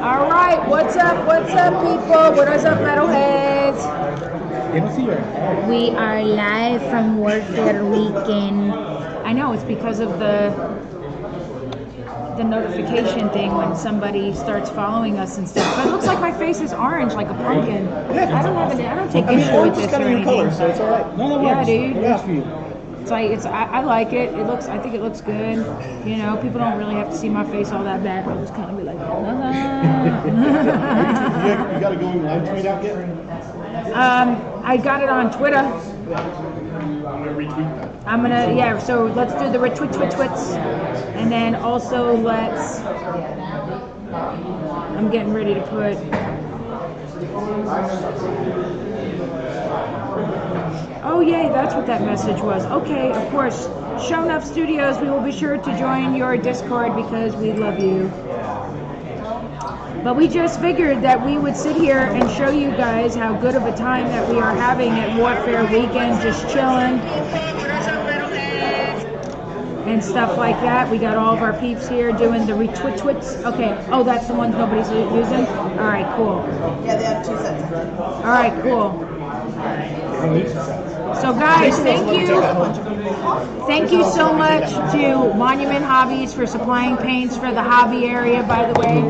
All right, what's up, people? What is up, Metalheads? They don't see your head. We are live from Warfaire weekend. I know, it's because of the notification thing when somebody starts following us and stuff. But it looks like my face is orange, like a pumpkin. Yeah. I don't take issue with this or anything. Color, so it's all right. No, yeah, dude. Yeah, for you. I like it. I think it looks good. You know, people don't really have to see my face all that bad. I'll just kind of be like, You got a going live tweet out yet? I got it on Twitter. I'm gonna retweet that. So let's do the retweets. And then also I'm getting ready to put, oh yay, that's what that message was. Okay, of course, Show Enough Studios, we will be sure to join your Discord because we love you. But we just figured that we would sit here and show you guys how good of a time that we are having at Warfare weekend, just chilling and stuff like that. We got all of our peeps here doing the retweets. Okay. Oh, that's the ones nobody's using? All right, cool. Yeah, they have 2 sets. All right, cool. So guys, thank you so much to Monument Hobbies for supplying paints for the hobby area, by the way.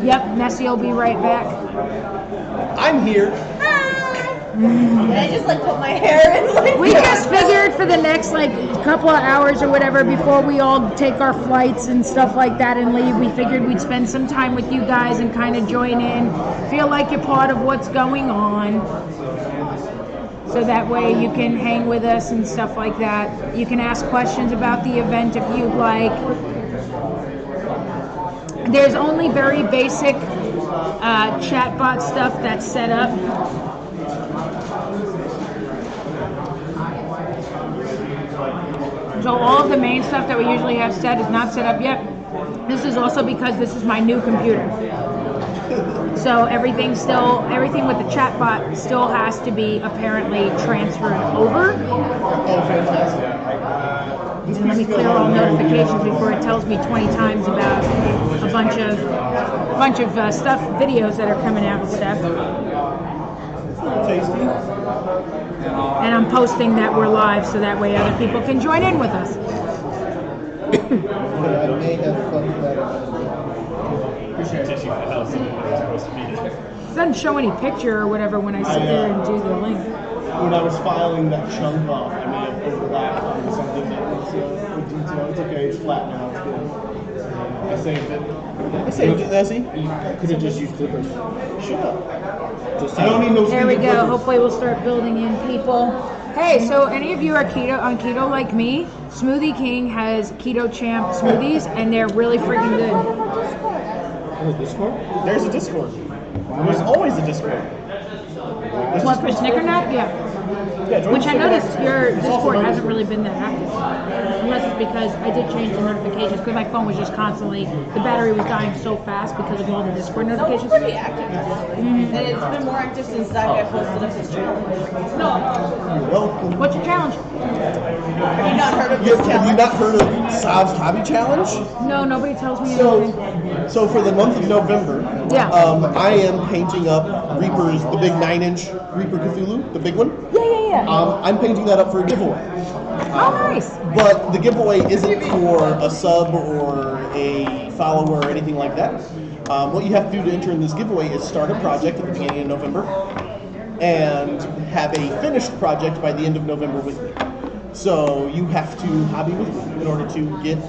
Yep, Nessie will be right back. I'm here. And I just put my hair in We just figured for the next couple of hours or whatever before we all take our flights and stuff like that and leave, we figured we'd spend some time with you guys and kind of join in, feel like you're part of what's going on. So that way you can hang with us and stuff like that. You can ask questions about the event if you'd like. There's only very basic chatbot stuff that's set up. So all of the main stuff that we usually have set is not set up yet. This is also because this is my new computer. So everything with the chatbot still has to be apparently transferred over. Oh, fantastic. And let me clear all notifications before it tells me 20 times about a bunch of stuff, videos that are coming out and stuff. Tasty. And I'm posting that we're live so that way other people can join in with us. I may have fucked that up. It doesn't show any picture or whatever when I sit there and do the link. When I was filing that chunk off, I may have overlapped on something that was with detail. It's okay, it's flat now, it's good. I saved it, Nessie. You could have just used clippers. Shut up. I don't need no There we go. clippers. Hopefully we'll start building in people. Hey, so any of you are on keto like me? Smoothie King has Keto Champ smoothies, and they're really freaking good. Oh, Discord? There's a Discord. There's always a Discord. What, for Snickernack? Yeah. Which I noticed your Discord hasn't really been that active. Unless it's because I did change the notifications, because my phone was just constantly, the battery was dying so fast because of all the Discord notifications. It's pretty active. And it's been more active since that guy posted up his challenge. Welcome. What's your challenge? Have you not heard of this Have you challenge? not heard of Sav's Hobby Challenge? No, nobody tells me anything. So for the month of November, Yeah. I am painting up Reaper's, the big 9-inch Reaper Cthulhu, the big one. Yeah. I'm painting that up for a giveaway. Oh, nice. But the giveaway isn't for a sub or a follower or anything like that. What you have to do to enter in this giveaway is start a project at the beginning of November and have a finished project by the end of November with me. So you have to hobby with me in order to get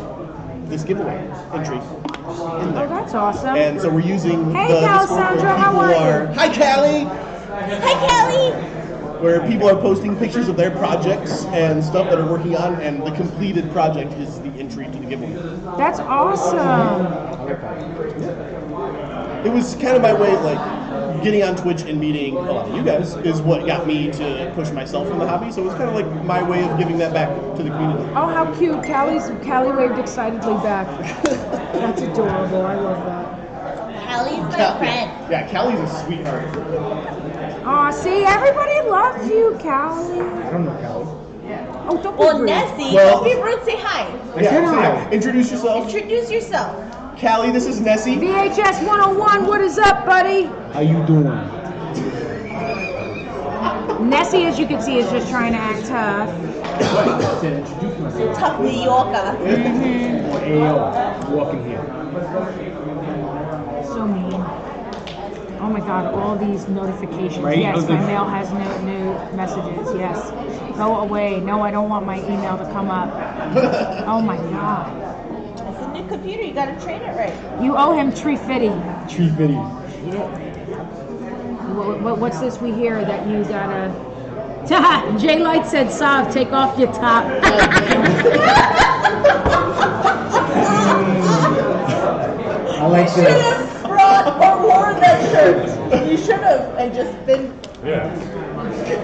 this giveaway entry in Oh, there. that's awesome. And so we're using Hey, the Discord Cassandra, where how people are you? Hi, Callie! Hi, Kelly! Where people are posting pictures of their projects and stuff that are working on, and the completed project is the entry to the giveaway. That's awesome. It was kind of my way of getting on Twitch and meeting a lot of you guys is what got me to push myself in the hobby. So it was kind of like my way of giving that back to the community. Oh, how cute. Callie waved excitedly back. That's adorable. I love that. Kelly's my friend. Yeah, Callie's a sweetheart. Aw, see, everybody loves you, Callie. I don't know Callie. Oh, don't be Well, rude. Nessie, Well- don't be rude, say hi. Yeah, so introduce yourself. Introduce yourself. Callie, this is Nessie. VHS 101, what is up, buddy? How you doing? Nessie, as you can see, is just trying to act tough. Introduce myself. Tough New Yorker. Or AO, walking here. So mean. Oh my God, all these notifications. Right? Yes, my mail has no new messages. Yes. Go away. No, I don't want my email to come up. Oh my God. It's a new computer. You gotta train it right. You owe him tree fitting. Tree video. What's this we hear that you gotta... J Light said, Sav, take off your top. I like Should that. have brought or worn that shirt. You should have and just been. Yeah.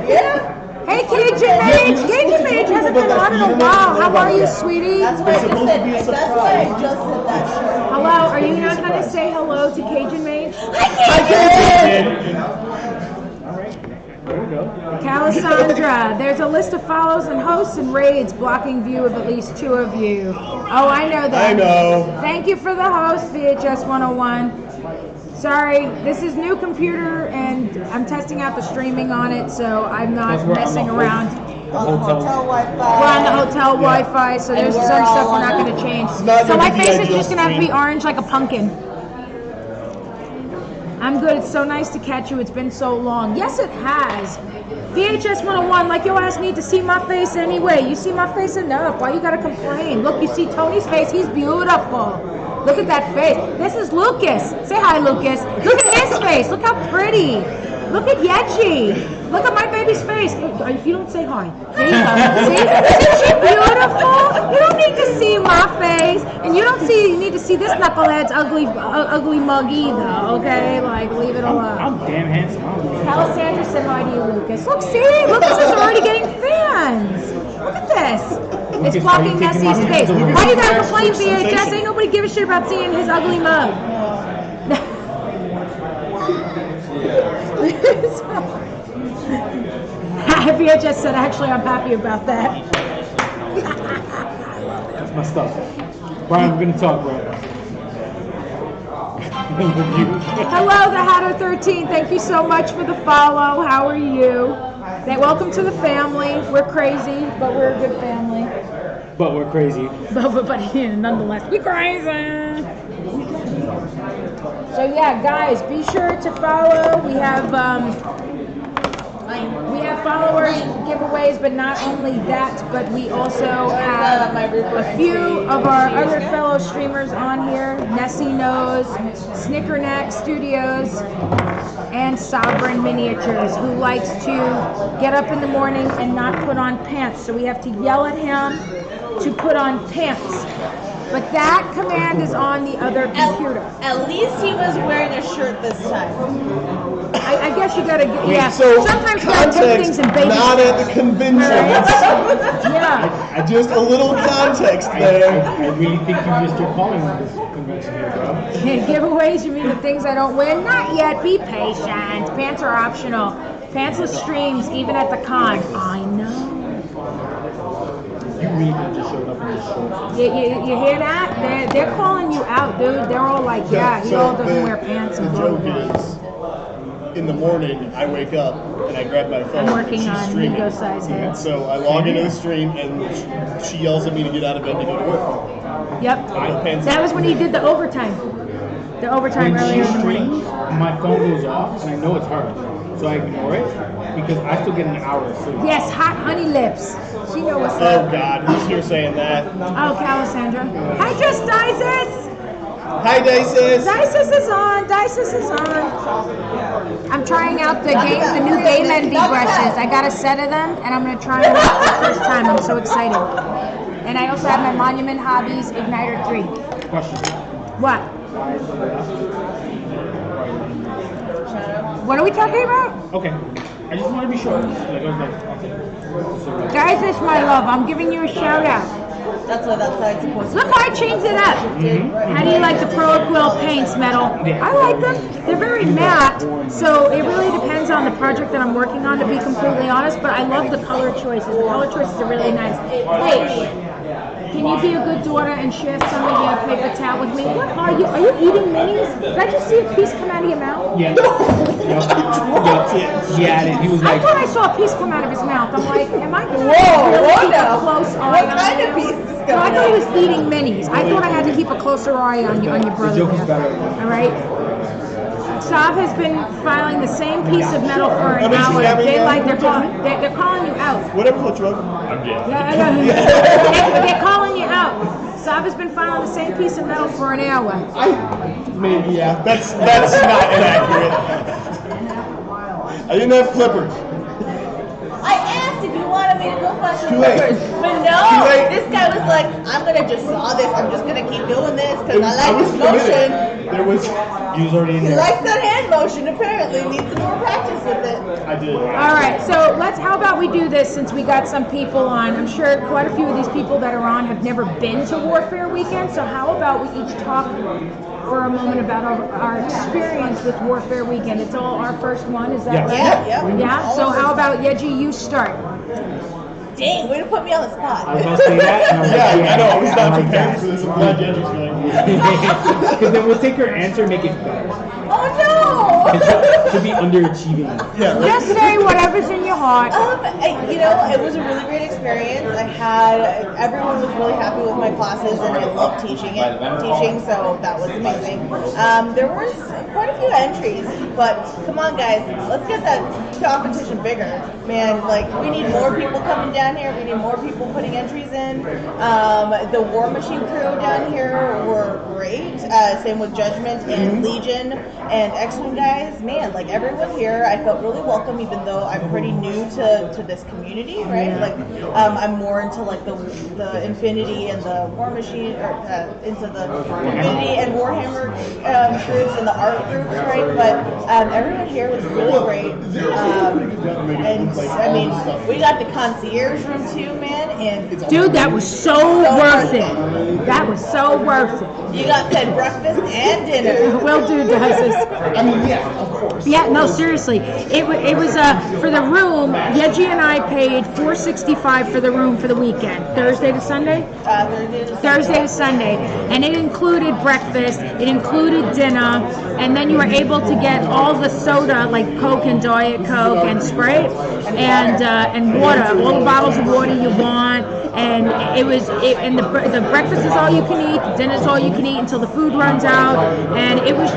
Yeah. Hey, Cajun Mage! Cajun Mage hasn't been on in a while. How are you, sweetie? That's why I just supposed to be a said. That's why I just said that shirt. Hello, are you not going to say hello to Cajun Mage? There we go. Calisandra, there's a list of follows and hosts and raids blocking view of at least 2 of you. Oh, I know that. I know. Thank you for the host, VHS 101. Sorry, this is new computer and I'm testing out the streaming on it, so I'm not messing around. On the hotel Wi-Fi. We're on the hotel Wi-Fi, so there's we're some all stuff we're on not a- going to change. not So gonna my be the face is ideal just going to have to be stream. orange like a pumpkin. I'm good. It's so nice to catch you. It's been so long. Yes, it has. VHS 101, like your ass need to see my face anyway. You see my face enough. Why you gotta complain? Look, you see Tony's face. He's beautiful. Look at that face. This is Lucas. Say hi, Lucas. Look at his face. Look how pretty. Look at Yechi. Look at my baby's face. Look, if you don't say hi. There you go. See? Isn't she beautiful? You don't need to see my face. And you need to see this knucklehead's ugly mug either, okay? Like, leave it alone. I'm damn handsome. I don't believe it. Alessandra said hi to you, Lucas. Look, see? Lucas is already getting fans. Look at this. It's Lucas, blocking are you taking Nessie's my face. picture? Why you gotta Lucas complain, is VHS? sensational. Ain't nobody give a shit about seeing his ugly mug. VHS said, actually, I'm happy about that. That's my stuff. Brian, we're gonna talk, bro. Hello, the Hatter13. Thank you so much for the follow. How are you? Welcome to the family. We're crazy, but we're a good family. But we're crazy. But yeah, nonetheless, we crazy. So yeah, guys, be sure to follow. We have followers giveaways, but not only that, but we also have a few of our other fellow streamers on here. NessieKnows, Snickernack Studios, and Sovereignminiatures, who likes to get up in the morning and not put on pants. So we have to yell at him to put on pants. But that command is on the other computer. At least he was wearing a shirt this time. I guess you gotta get, yeah. So Sometimes you gotta take things context, in baby not at the steps. convention. Yeah. Just a little context there. I really think you missed your calling on this convention here, bro. Giveaways, you mean the things I don't win? Not yet, be patient. Pants are optional. Pantsless streams, even at the con. I know. You really just showed up in this show. You hear that? They're calling you out, dude. They're all like, yeah, he all doesn't wear pants and the blah, blah, joke blah. is, in the morning, I wake up and I grab my phone. I'm working and she's on streaming. Nico size And heads. so I log into the stream and she yells at me to get out of bed to go to work. Yep. Pants. That was when he did the overtime. The overtime When earlier she in the morning. streams, my phone goes off, and I know it's her. So I ignore it, because I still get an hour of sleep. Yes, hot honey lips. She know what's Oh up. God, who's here saying that? Oh, Calisandra. Hi, just Dysis. Hi, Dices. Dysis is on. Dysis is on. I'm trying out the new Game Envy brushes. I got a set of them, and I'm gonna try them out for the first time. I'm so excited. And I also have my Monument Hobbies Igniter 3. Question. What? What are we talking about? Okay. I just want to be sure. Like, I was like, okay. So, Dysis, my love, I'm giving you a shout out. That's how it's supposed to Look how I changed it up. How do you like the Pro Acryl paints, Metal? I like them. They're very matte, so it really depends on the project that I'm working on, to be completely honest, but I love the color choices. The color choices are really nice. Hey, can you be a good daughter and share some of your paper towel with me? What are you? Are you eating minis? Did I just see a piece come out of your mouth? Yeah. Yeah, he was I like, thought I saw a piece come out of his mouth. I'm like, am I going to Whoa, really whoa keep now. a close eye What on kind you? of piece is No, I coming thought he out? was eating minis. I thought I had to keep a closer eye on your brother joke is there. better. All right. Sav has been filing the same piece of metal for an I mean, hour. yeah, I mean, They're calling you out. Whatever floats your boat. I'm gay. They're calling you out. Sav has been filing the same piece of metal for an hour. Maybe, yeah. That's not inaccurate. I didn't have clippers. I asked if you wanted me to go find some Too late. clippers, but Too no. late. This guy was like, "I'm gonna just saw this. I'm just gonna keep doing this because I I like was this motion." committed. There was. he was already in He there. likes that hand motion. Apparently, needs some more practice with it. I did. All right, so how about we do this since we got some people on. I'm sure quite a few of these people that are on have never been to Warfare Weekend, so how about we each talk for a moment about our experience with Warfare Weekend. It's all our first one, is that Yeah. right? Yeah. Yeah, so how about Yeji, you start. Dang, way to put me on the I was spot. about to say that. And I was Yeah, like, I know. I was not like prepared that. for this. I'm glad Jenny's feeling. Because then we'll take her answer and make it better. Oh no! To be underachieving. Yeah. Just say whatever's in your heart. It was a really great experience. Everyone was really happy with my classes, and I loved teaching, so that was amazing. There was quite a few entries, but come on, guys, let's get that competition bigger, man. Like, we need more people coming down here. We need more people putting entries in. The War Machine crew down here were great. Same with Judgment and Legion and X-Wing guys. Man, like, everyone here, I felt really welcome, even though I'm pretty new to this community, right? Like, I'm more into like the Infinity and the War Machine, or into the Infinity and Warhammer groups and the art groups, right? But everyone here was really great. And I mean, we got the concierge room too, man. And Dude, that was so worth it. That was so worth it. you got fed breakfast and dinner. Will do does this. I mean, yeah, of course. Yeah, no, seriously. It was for the room. Yeji and I paid $465 for the room for the weekend, Thursday to Sunday. Thursday to Sunday, and it included breakfast. It included dinner, and then you were able to get all the soda like Coke and Diet Coke and Sprite and water, all the bottles of water you want. And the breakfast is all you can eat. The dinner is all you can eat until the food runs out. And it was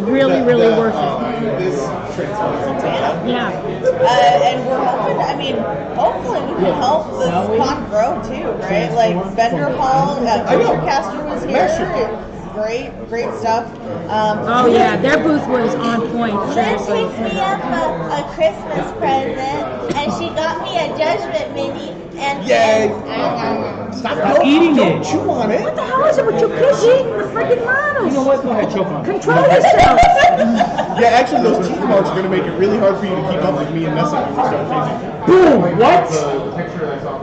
really worth it. This transfers into that. Yeah. And we're hoping, hopefully we can help the con grow too, right? Like Vendor Hall, Caster was here. Great stuff. Oh yeah, their booth was on point. Liz Seriously. picked me up a Christmas present, and she got me a Judgment mini. And Yay! Stop eating it. Chew on it. What the hell is it with you kids eating the freaking models? You know what? Go ahead, choke on it. Control yourself. Yeah, actually, those teeth marks are going to make it really hard for you to keep up with me and Nessie when we start chasing. Boom! What?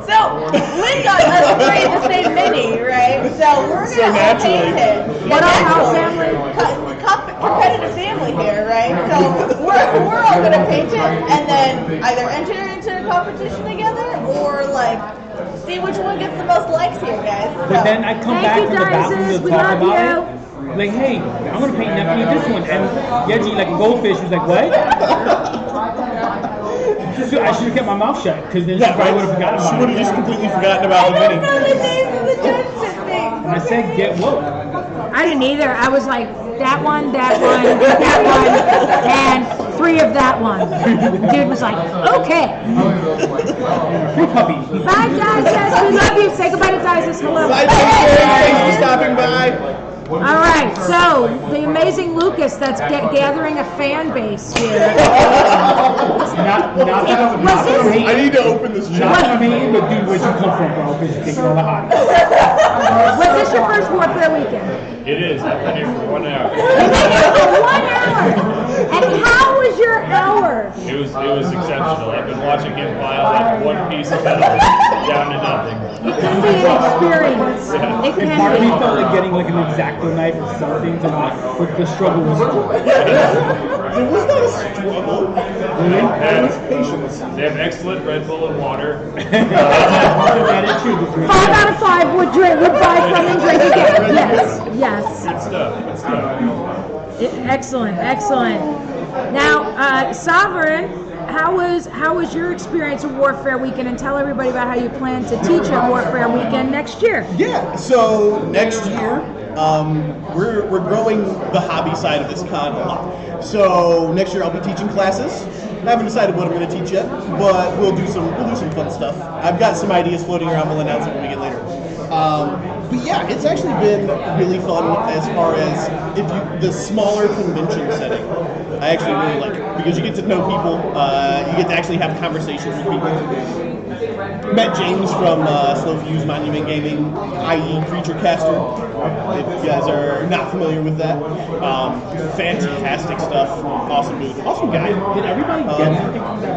So we got us three the same mini, right? So we're So gonna all naturally. paint it. What up, house Naturally. family? Competitive family here, right? So we're all gonna paint it and then either enter into a competition together or like see which one gets the most likes here, guys. But then I come Thank back you, to the bathroom Dices. to We talk love about you. it. Like, hey, I'm gonna paint nephew this one, and Yeji, like a goldfish, was like, what? So I should have kept my mouth shut, because then she probably would have forgotten She about would it. have just completely forgotten I about the don't mini. know the names of the judgment things. And I said, get woke. I didn't either. I was like, that one, and 3 of that one. Dude was like, okay. Free puppy. Bye, Dices. We love you. Say goodbye to Dices. Hello. Bye, thanks for stopping by. All right, so the amazing Lucas that's gathering a fan base here. Not that Was this- I need to open this Not chat. that I'm hating, but dude, where'd you come from, bro? Because you're taking all the hotties. Was this your first Warfare weekend? It is. I've been here for 1 hour. You made it for 1 hour. And how was your hour? Warfaire? It was exceptional. I've been watching him pile like one piece of metal down to nothing. It can be an experience. It And part of can me be. felt like getting like an X-Acto knife or something to like, but the struggle was cool. It was not a struggle. It was patience. They have excellent Red Bull and water. That is true. 5 out of 5 would buy from and drink again. Yes. Good stuff. Good stuff. Excellent. Now, Sovereign, how was your experience of Warfare Weekend? And tell everybody about how you plan to teach at Warfare Weekend next year. Yeah, so next year, we're growing the hobby side of this con a lot. So next year I'll be teaching classes. I haven't decided what I'm going to teach yet, but we'll do some fun stuff. I've got some ideas floating around. We'll announce it when we get later. But yeah, it's actually been really fun as far as the smaller convention setting. I actually really like it because you get to know people. You get to actually have conversations with people. Met James from Slow Fuse Monument Gaming, i.e. Creature Caster. If you guys are not familiar with that, fantastic stuff. Awesome dude, awesome guy. Did everybody get anything from that?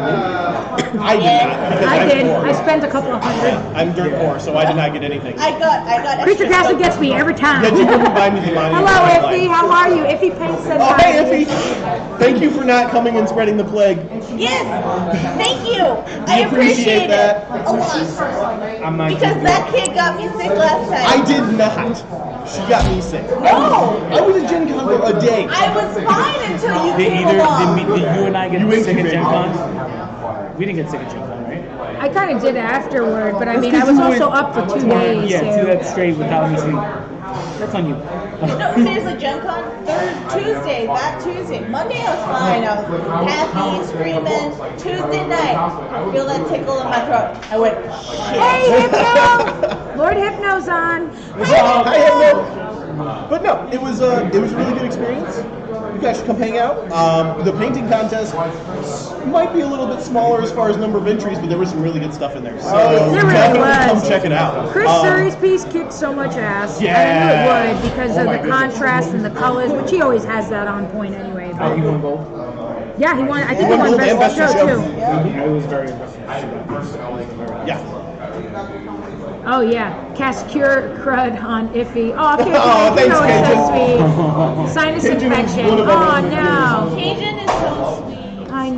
I did not. Because I I'm did. poor. I spent a couple of hundred. I'm dirt poor, so I did not get anything. I got Creature extra Caster stuff. gets me every time. Yeah, you couldn't buy me the money. Hello, Iffy. How are you? Iffy Paint said Oh, hi. hey, Iffy. Thank you for not coming and spreading the plague. Yes, thank you. I appreciate that. it a lot. I'm not Because that kid got me sick last time. I did not. She got me sick. No, I was at Gen Con for a day. I was fine until you Did came either along. did you and I get You sick at incubated Gen me. Con? We didn't get sick at Gen Con, right? I kind of did afterward, but I That's mean, 'cause I was you also went up for 2 days. Yeah, too. 2 days straight without me sleep. That's on you. No, seriously, Gen Con, Tuesday, that Tuesday. Monday I was fine. I was happy, screaming. Tuesday night, I feel that tickle in my throat. I went, shit. Hey, Hypno! Lord Hypno's on. Hi, Hypno. But no, it was a really good experience. You guys should come hang out. The painting contest might be a little bit smaller as far as number of entries, but there was some really good stuff in there. So There really definitely was. come check it out. Chris Surrey's piece kicked so much ass. Yeah. I knew it would because of my the goodness. contrast and the colors, which he always has that on point anyway. Oh, But you won gold? yeah, he won. I think he won won gold and best best show in too. show. It was very impressive. Yeah. Oh yeah, cast cure crud on Iffy. Oh, Cajun, Oh, you thanks, know it's so Cajun. sweet. Sinus Cajun is infection. one of Oh our no. Cajun is so sweet. I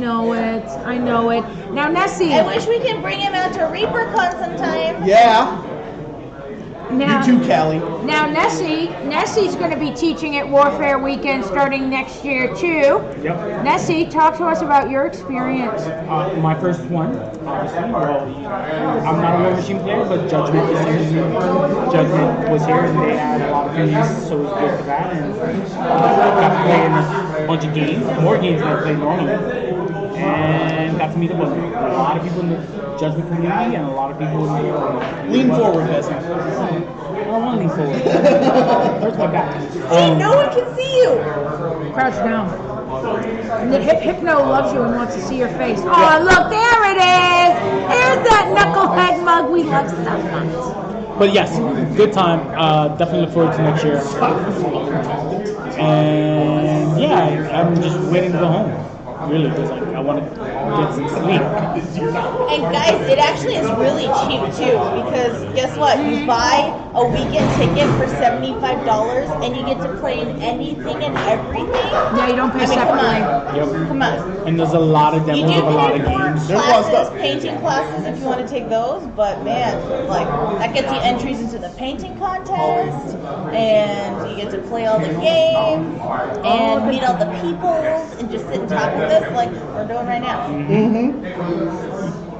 know it. Now Nessie. I wish we could bring him out to ReaperCon sometime. Yeah. Now, You too, Callie. Now Nessie's going to be teaching at Warfare Weekend starting next year too. Yep. Nessie, talk to us about your experience. My first one, obviously. Well, I'm not a War Machine player, but Judgment is here. Judgment was here, and they had a lot of goodies, so it was good for that. And got to play in a bunch of games, more games than I played normally, and got to meet a lot of people in the Judgment community and a lot of people in the Lean forward, Bessie. I don't want to lean forward. Hurts my back. See, no one can see you. Crouch down. And the Hypno loves you and wants to see your face. Oh, look, there it is. There's that knucklehead mug we love so much. But yes, good time. Definitely look forward to next year. And yeah, I'm just waiting to go home. Really, because I want to get some sleep. And guys, it actually is really cheap too, because guess what? You buy a weekend ticket for $75 and you get to play in anything and everything. Yeah, you don't pay I mean, come separately. on. Yep. Come on. And there's a lot of You demos do of a lot pay of for games. There's a lot of classes, stuff. painting classes if you want to take those, but man, like that gets you entries into the painting contest, and you get to play all the games, and meet all the people, and just sit and talk with us like we're doing right now.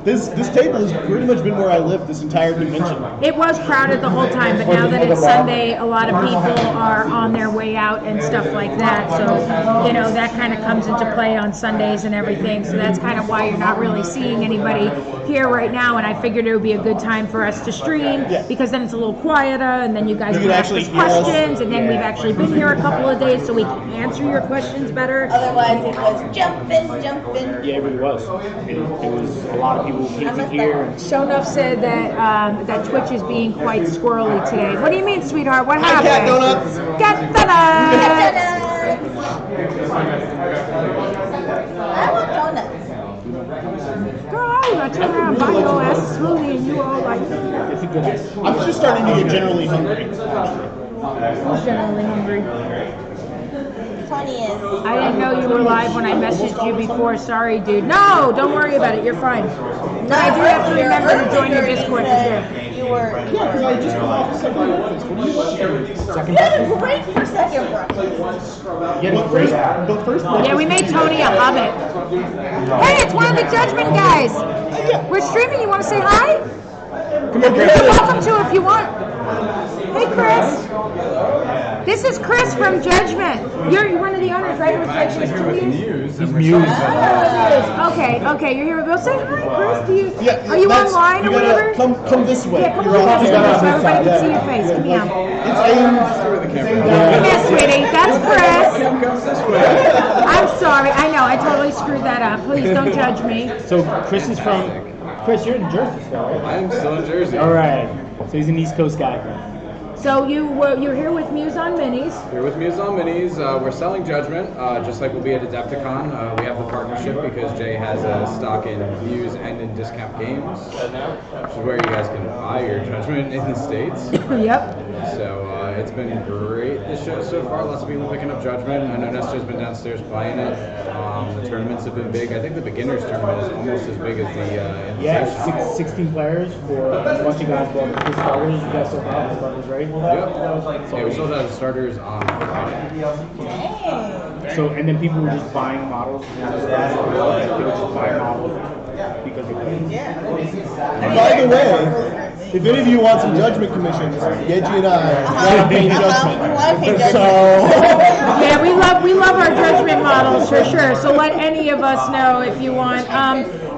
This table has pretty much been where I lived this entire convention. It was crowded the whole time, but now that it's Sunday, a lot of people are on their way out and stuff like that. So, you know, that kind of comes into play on Sundays and everything. So that's kind of why you're not really seeing anybody here right now. And I figured it would be a good time for us to stream because then it's a little quieter and then you guys You can can ask actually us hear us. questions. And then we've actually been here a couple of days so we can answer your questions better. Otherwise, it was jumping. Yeah, it really was. It was a lot of people painting here. And Shonuff said that that Twitch is being quite squirrely today. What do you mean, sweetheart? What Hi, happened? Cat Donuts. Cat Donuts. I want donuts. just starting to get generally hungry. Who's generally hungry? Tony is. I didn't know you were live when I messaged you before. Sorry, dude. No, don't worry about it. You're fine. But I do have to remember to join your Discord for sure. You were. Yeah, because I just come off the second breakfast. What do you want? Second You had a great for second breakfast. But first, Yeah, we made Tony a hobbit. Hey, it's one of the Judgment guys. We're streaming. You want to say hi? You're welcome to if you want. Hey, Chris. This is Chris from Judgment. You're one of the owners, right? Of Judgment Studios? He's Muse. Okay, you're here. We'll say hi, Chris. Are you that's- online or you gotta whatever? Come this way. Yeah, come You're on on this way camera. so everybody can see your face. Come here. It's aimed. Come here, sweetie. That's Chris. I'm sorry. I know. I totally screwed that up. Please don't judge me. So Chris is from. Chris, you're in Jersey still, right? I am still in Jersey. All right. So he's an East Coast guy. So you're here with Muse on Minis. Here with Muse on Minis. We're selling Judgment, just like we'll be at Adepticon. We have the partnership because Jay has a stock in Muse and in Discount Games, which is where you guys can buy your Judgment in the States. Yep. So it's been great this show so far. Lots of people picking up Judgment. I know Nestor's been downstairs playing it. The tournaments have been big. I think the beginners tournament is almost as big as the Yeah, Invitational. 16 players for once you guys bought the starters. You guys still have the starters, right? Yep. Yeah, we sold out the starters on Friday. So, and then people were just buying models. They were just buying models because they couldn't. By the way, if any of you want some Judgment commissions, Yeji and I want to pay Judgment. So, Yeah, we love our Judgment models for sure. So let any of us know if you want.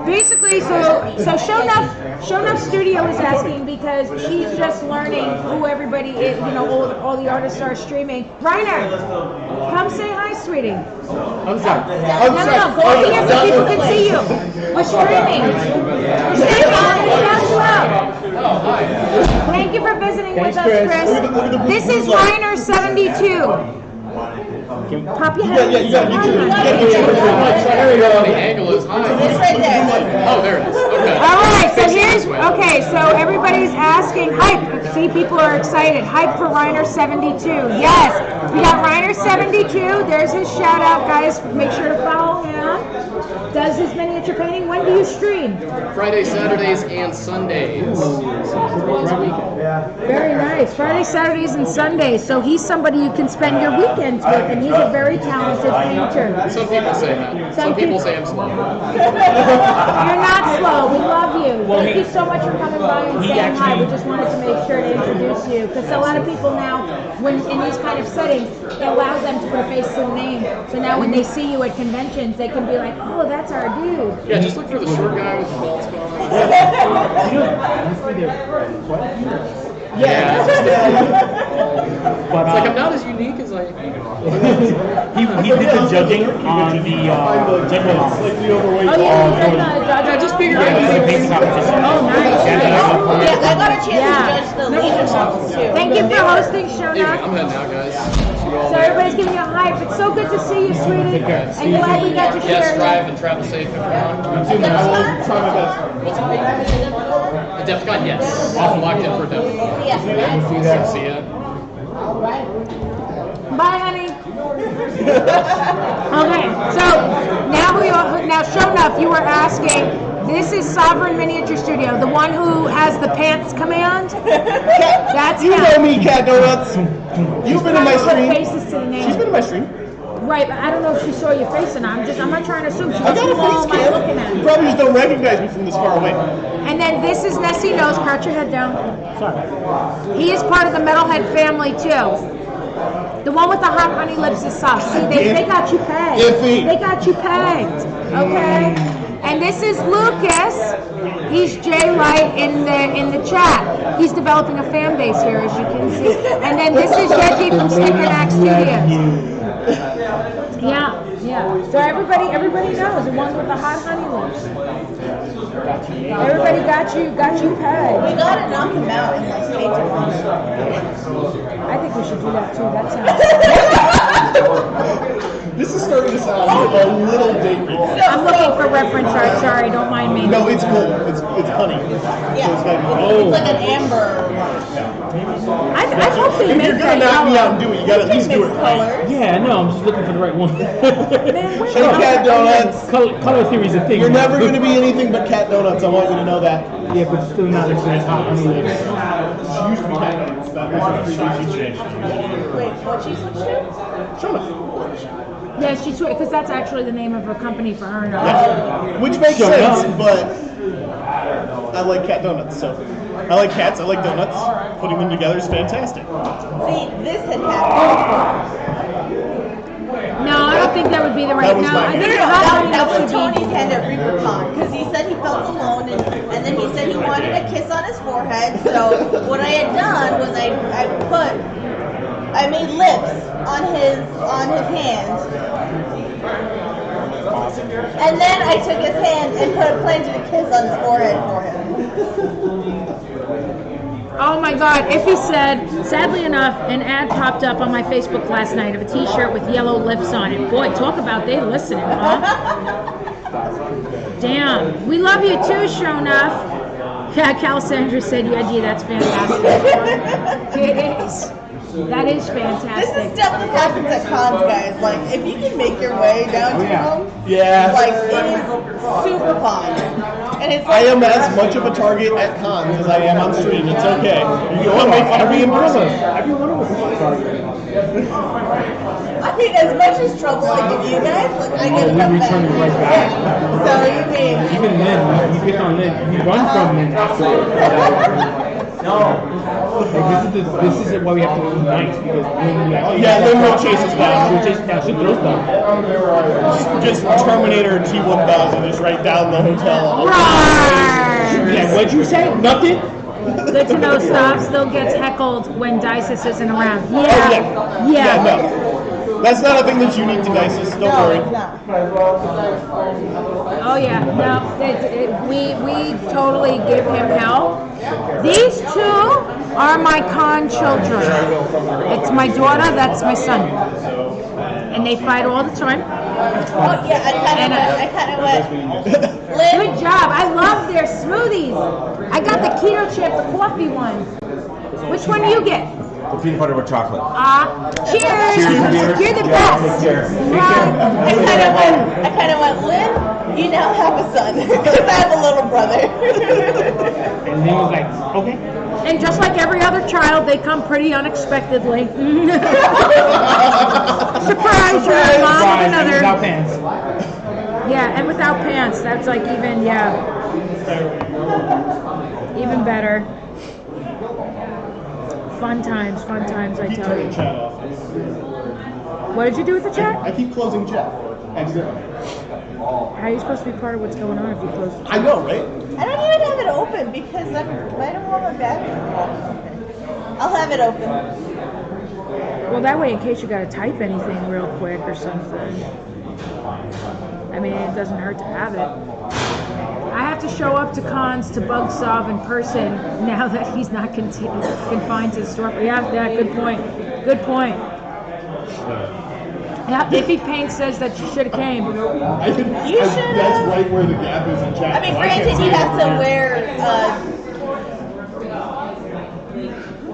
Basically, so Shonuff Studio is asking because she's just learning who everybody is. You know, all the artists are streaming. Reiner, come say hi, sweetie. I'm sorry. No, go over here so people can see you. We're streaming. We're streaming. Let me shout you out. Thank you for visiting with us, Chris. This is Reiner 72. Pop your head. yeah, you got The angle is high. It's right there. Oh, there it is. Okay. All right, so everybody's asking hype. See, people are excited. Hype for Reiner 72. Yes, we got Reiner 72. There's his shout out, guys. Make sure to follow him. Does his miniature painting. When do you stream? Friday, Saturdays, and Sundays. Very nice. Friday, Saturdays, and Sundays. So he's somebody you can spend your weekends with, and he's a very talented painter. Some people say that. Some people say I'm slow. You're not slow. We love you. Thank you so much for coming by and saying hi. We just wanted to make sure to introduce you because a lot of people now, when in these kind of settings, it allows them to put a face to the name. So now when they see you at conventions, they can be like, "Oh, that's our dude." Yeah, just look for the short guy with the bald spot. Yeah. But It's like I'm not as unique as I. he did the judging on the Judgment models. slightly overweight. Oh yeah, Yeah, just figure Yeah, out. the painting competition. Oh, nice. Yeah, I got a chance Yeah. to judge the leader models too. Thank you for hosting Anyway, Shonuff. I'm heading out, guys. See you all So later. everybody's giving you a hype. It's so good to see you, sweetie. And glad we got to Yes, share. drive and travel safe, everyone. I will try my best. What's it? Adepticon, yes. I'm locked in for Adepticon. Yes. See ya. Bye, honey. Okay, so now Shonuff, you were asking. This is Sovereignminiatures Studio, the one who has the pants command. That's You him. know me, Cat Donuts. You've been in my Put stream. faces to the name. She's been in my stream. Right, but I don't know if she saw your face or not. I'm not trying to assume. She I goes, got who a all face am I looking cam. You at? probably just don't recognize me from this far away. And then this is NessieKnows. Crouch your head down. Sorry. He is part of the Metalhead family too. The one with the hot honey lips is soft. See, they got you pegged. Iffy. They got you pegged. Okay. And this is Lucas. He's Jay Light in the chat. He's developing a fan base here, as you can see. And then this is Yeji from Snickernack Studios. Yeah. So everybody knows the ones with the hot honey lips. Everybody got you pegged. We gotta knock him out and like paint him on. I think we should do that too. That sounds. This is starting to sound a little dated. I'm looking for reference art. Sorry, don't mind me. No, it's gold. It's honey. Yeah, So it's gotta be it's like an amber. I hope they If make you're that gonna knock me out color. and do it, you gotta at least do it right. Colors. Yeah, no, I'm just looking for the right one. Man, where Hey, the Cat hell- Donuts. Color theory is a thing. You're never gonna be anything but Cat Donuts. I want you to know that. Yeah, but still not as hot honey lips. She used to be Cat Donuts. That was her previous name. Wait, what she switched to? Shona. Yeah, she's because that's actually the name of her company for her. Yeah. Which makes Shona. sense, but I like Cat Donuts, so I like cats, I like donuts. Putting them together is fantastic. See, this had happened. No, I don't think that would be the right. That was No, my I think hand. the That holiday was should be. Tony's hand at ReaperCon because he said he felt alone, and then he said he wanted a kiss on his forehead. So what I had done was I made lips on his hands, and then I took his hand and planted a kiss on his forehead for him. Oh my God! Iffy said, sadly enough, an ad popped up on my Facebook last night of a T-shirt with yellow lips on it. Boy, talk about they listening, huh? Damn, we love you too, Shona. Yeah, Cassandra said, "Yeah, gee, that's fantastic." It is. That is This fantastic. is stuff that happens at cons, guys. Like, if you can make your way down to them, Yeah. like, it is super fun. And it's I like, am as much of a target at cons as I am on stream. It's okay. You can make fun of me in person. Every one of us is a target. I mean, as much as trouble I give you guys, like, I get We enough return it right back. So, you mean, Even then, we pick on Lynn. We run from Lynn after. Like, this is why we have to unite because Lynn will actually. Yeah, Lynn will chase us down. She'll chase us down. She'll throw stuff. Just Terminator T-1000 just right down the hotel. Yeah, what'd you say? Nothing? Good to know. Stop still gets heckled when Dices isn't around. Oh, Yeah. yeah, no. That's not a thing that's unique to Dices. Don't no, worry. it's not. Oh yeah, no, we totally give him hell. These two are my con children. It's my daughter, that's my son, and they fight all the time. Oh, yeah, I kind of went, Lynn, Good job. I love their smoothies. I got the keto chip, the coffee one. Which one do you get? The peanut butter with chocolate. Cheers. Cheers. You're the best. Cheers. I kind of went, Lynn, you now have a son. Because I have a little brother. And Lynn was like, okay. And just like every other child, they come pretty unexpectedly. Surprise, you're a mom Fries and and another. without pants. Yeah, and without pants. That's like even, yeah. Even better. Fun times, I Keep tell turning you. chat off. What did you do with the chat? I keep closing chat. Accidentally. How are you supposed to be part of what's going on if you close? I know, right? I don't even have it open because I don't want my battery. I'll have it open. Well, that way, in case you got to type anything real quick or something. I mean, it doesn't hurt to have it. I have to show up to cons to bug Sov in person now that he's not confined to the store. Yeah, good point. Good point. Yeah, Iffy Paint says that you should have came. You should That's right where the gap is in chat. I mean, so can't granted, see you it have from to here. wear,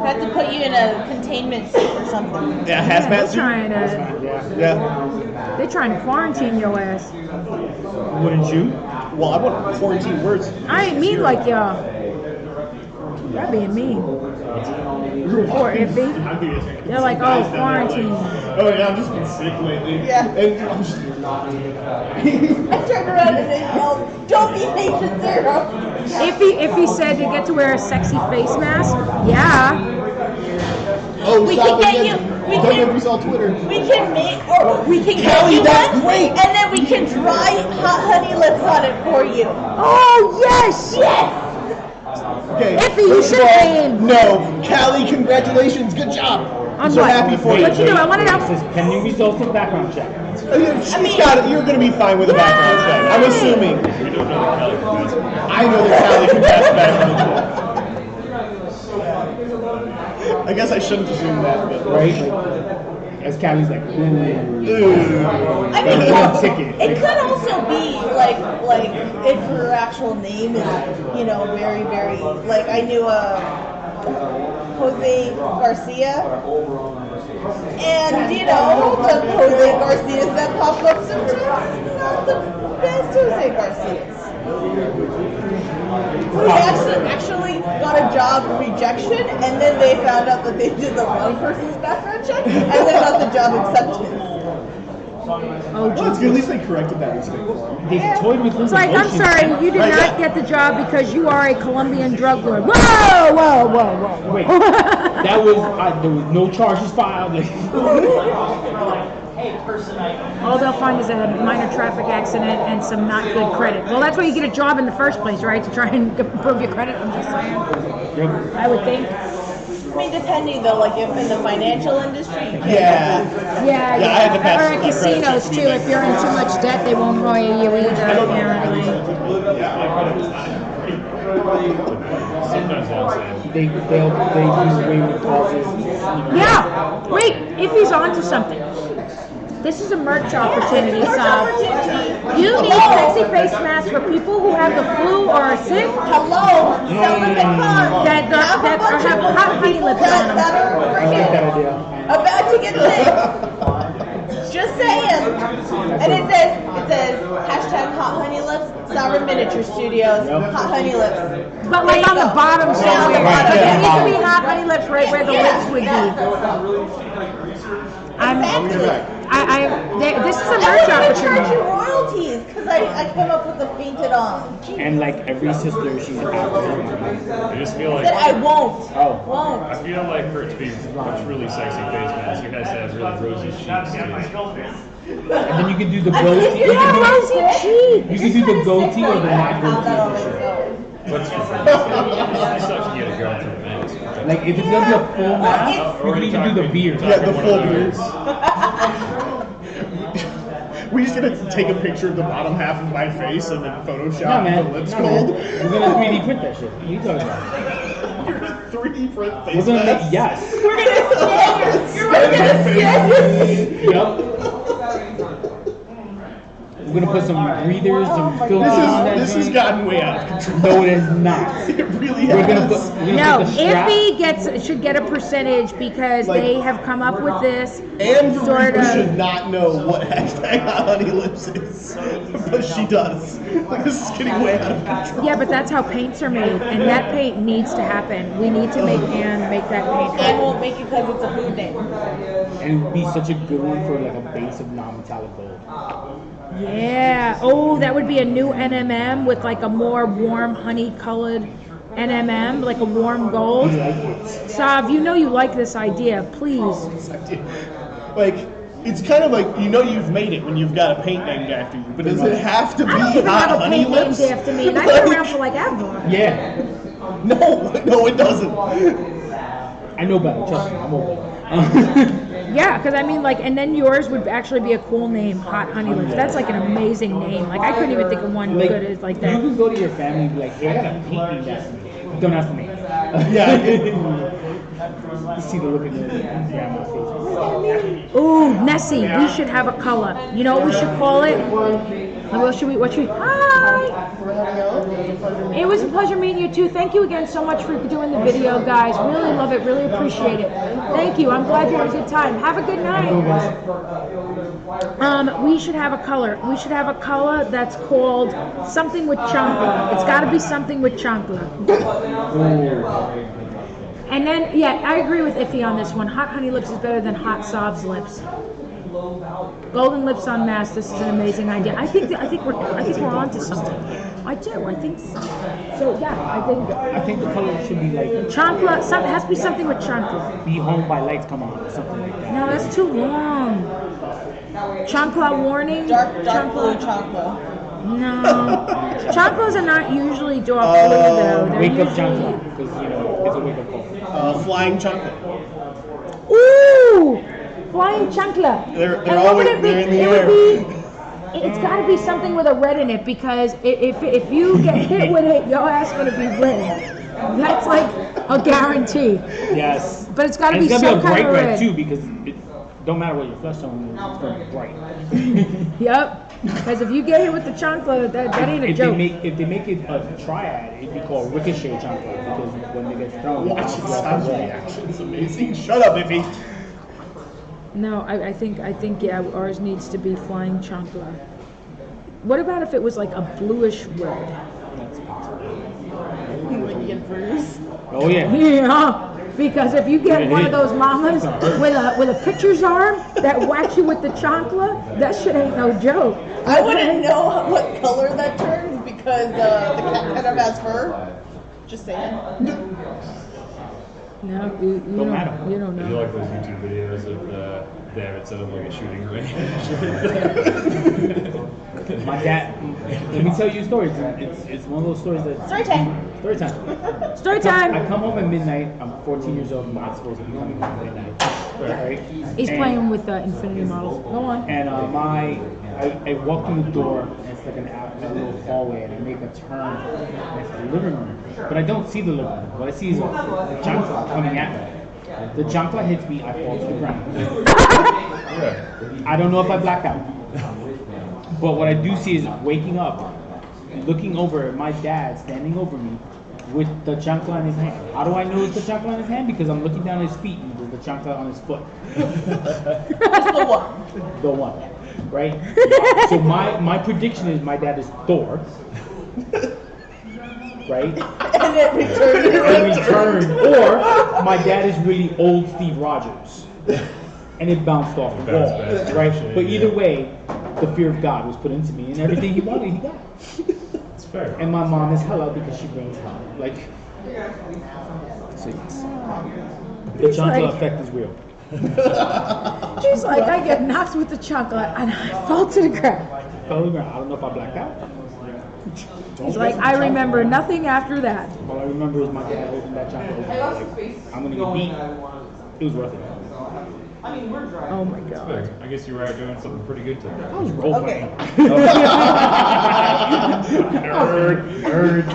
have to put you in a containment suit or something. Yeah, They're hazmat suit. trying to, Yeah. they're trying to quarantine your ass. Wouldn't you? Well, I want quarantine words. I ain't mean like y'all. You're being mean. Poor Iffy. They're like, oh, quarantine. Oh yeah, I've just been sick lately. Yeah. And I'm just, I turned around and they yelled, "Don't be patient zero." Iffy said to get to wear a sexy face mask. Yeah. oh, We stop can get again. you- we Don't can- know if you saw Twitter. We can make, or we can get Kelly, you that's one, great. and then we can dry hot honey lips on it for you. Oh, yes! Yes. Okay. Iffy, you first of should all, name. No, Callie, congratulations, good job. I'm so what? happy for you. What you do? I want to It know. says pending results of background check. She's got it. You're going to be fine with a background check. I'm assuming. I know that Callie can pass background check. I guess I shouldn't assume that, but Right? As Callie's like, ooh. I mean, ticket. it could also be like if her actual name is, very, very, like I knew Jose Garcia, and the Jose Garcias that pop up sometimes, not the best Jose Garcias. We actually got a job rejection, and then they found out that they did the wrong person's background check, and then got the job accepted. Well, it's good. At least they corrected that mistake for him. They toyed with It's like, I'm sorry, you did not get the job because you are a Colombian drug lord. Whoa, whoa, whoa, whoa. Wait, there was no charges filed. All they'll find is a minor traffic accident and some not good credit. Well, that's why you get a job in the first place, right? To try and improve your credit, I'm just saying. Yep. I would think. I mean, depending though, like if in the financial industry, you can't. Yeah, I had to pass or at my credit casinos check to too. be If you're in too much debt, they won't hire you either, apparently. Sometimes they'll say, They do away with causes. Yeah. Wait, if he's onto something. This is a merch opportunity, Sav. You need sexy face masks for people who have the flu or are sick. Hello, sell them at cons. That have hot honey lips on them. That are I like freaking that idea. about to get sick. Just saying. And it says hashtag hot honey lips, Sovereignminiatures Studios, hot honey lips. But like on the bottom somewhere. Like it needs to be hot honey lips right where the lips would be. This is a merch I don't even charge you opportunity. royalties because I came up with the painted on. And like every sister, she's African. I just feel I like said I won't. Oh. Won't. I feel like for it to be a truly sexy face mask, it has to have really rosy cheeks too. And then you can do the I mean, goatee. if you have rosy cheeks, You can do the goatee or the not how that always goatee. goes. What's for free? You still have to get a girl through the mask. Like if it's gonna be a full mask, you can even do the beard. Yeah, the full beard. We just gonna take a picture of the bottom half of my face and then No Photoshop man, the lips no, gold. man. We're gonna 3D print that shit. What are you talking about? 3D print face We're gonna mask. make yes. We're gonna sketch. Yup. We're gonna put some breathers, some filters on that This has joint. gotten way out of control. No, it is not. It really We're gonna has. put. We're gonna No, put the strap. Iffy should get a percentage because Like- they have come up with this And sort Veruca of. should not know what hashtag hot honey lips is, but she does. Like, this is getting way out of control. Yeah, but that's how paints are made, and that paint needs to happen. We need to make Anne make that paint And happen. won't make it because it's a food name. And it would be such a good one for like a base of non-metallic gold. Yeah. Oh, that would be a new NMM with like a more warm honey-colored NMM, like a warm gold. Sav, you know you like this idea. Please. Like, it's kind of like, you've made it when you've got a paint named after you, but does it have to be I don't even hot have a honey paint lips? named after me, and I've been around for like ever. Yeah, No, it doesn't. I know better. Trust me, I'm old. Yeah, because I mean, like, and then yours would actually be a cool name, Hot Honey Lips. That's like an amazing name. Like, I couldn't even think of one Like, good as like you that. can go to your family and be like, hey, I got a painting that's me. Don't ask me. Yeah. You see the look in your grandma's face. Ooh, Nessie, we should have a color. You know what we should call it? What should we, hi! It was a pleasure meeting you too. Thank you again so much for doing the video, guys. Really love it, really appreciate it. Thank you. I'm glad you had a good time. Have a good night. We should have a color. We should have a color that's called something with chancla. It's got to be something with chancla. And then, yeah, I agree with Iffy on this one. Hot Honey Lips is better than Hot Sob's lips. Golden lips on mask. This is an amazing idea. I think we're on to something. I do. I think so. So yeah, I think the color should be like chancla. It has to be something with chancla. be home by lights come on or something like that. No, that's too long. Chancla warning. Dark blue chocolate. No, chanclas are not usually dark blue though. They're Wake up usually. Johnson, because you know it's a wake up call. Flying chocolate. Ooh, flying chancla. They're And what always- would it be? they're in the It air. would be. It's got to be something with a red in it because if you get hit with it, your ass gonna be red. That's like a guarantee. Yes. But it's got to And be it's some gotta be a kind bright of red red. too because don't matter what your flesh tone is, it's going to be bright. Yep. Because if you get hit with the chancla, that ain't a joke. If they make it a triad, it'd be called ricochet chancla because when they get thrown, Watch bounce it off the sound wall. reactions. Amazing. Shut up, Iffy. No, I think yeah, ours needs to be flying chancla. What about if it was like a bluish red? That's possible. Like inverse. Oh yeah. Yeah. Because if you get one of those mamas with a pitcher's arm that whacks you with the chancla, that shit ain't no joke. I wouldn't know what color that turns because the cat kind of has fur. Just saying. No, you don't matter. You don't I do know. like those YouTube videos of they have it set up like a shooting range. My dad. Let me tell you a story. It's one of those stories that. Story time. Story time. Story I time. come home at midnight. I'm 14 years old. I'm not supposed to be coming home at midnight. Right? He's And- playing with infinity models. Go on. And I walk through the door, and it's like a little hallway, and I make a turn, and it's the living room. But I don't see the living room. What I see is a chancla coming at me. The chancla hits me, I fall to the ground. I don't know if I blacked out. But what I do see is waking up, looking over at my dad standing over me with the chancla in his hand. How do I know it's the chancla in his hand? Because I'm looking down at his feet and there's the chancla on his foot. Just the one. The one, right? So my prediction is my dad is Thor, right? And it returned. And returned, or my dad is really old Steve Rogers, and it bounced off the wall, Bounced back. right? Shit, But either yeah. way, the fear of God was put into me, and everything he wanted, he got. It's fair. And my mom is hella because she brings hell. Like, so yes. The chancla effect is real. She's like, I get knocked with the chancla and I fall to the ground. Fell to the ground. I don't know if I blacked out. He's like, I remember nothing after that. All I remember is my dad holding that chancla over me, like, I'm gonna get beat. It was worth it. Oh my god. I guess you were out doing something pretty good today. I was role Okay. playing. Nerd.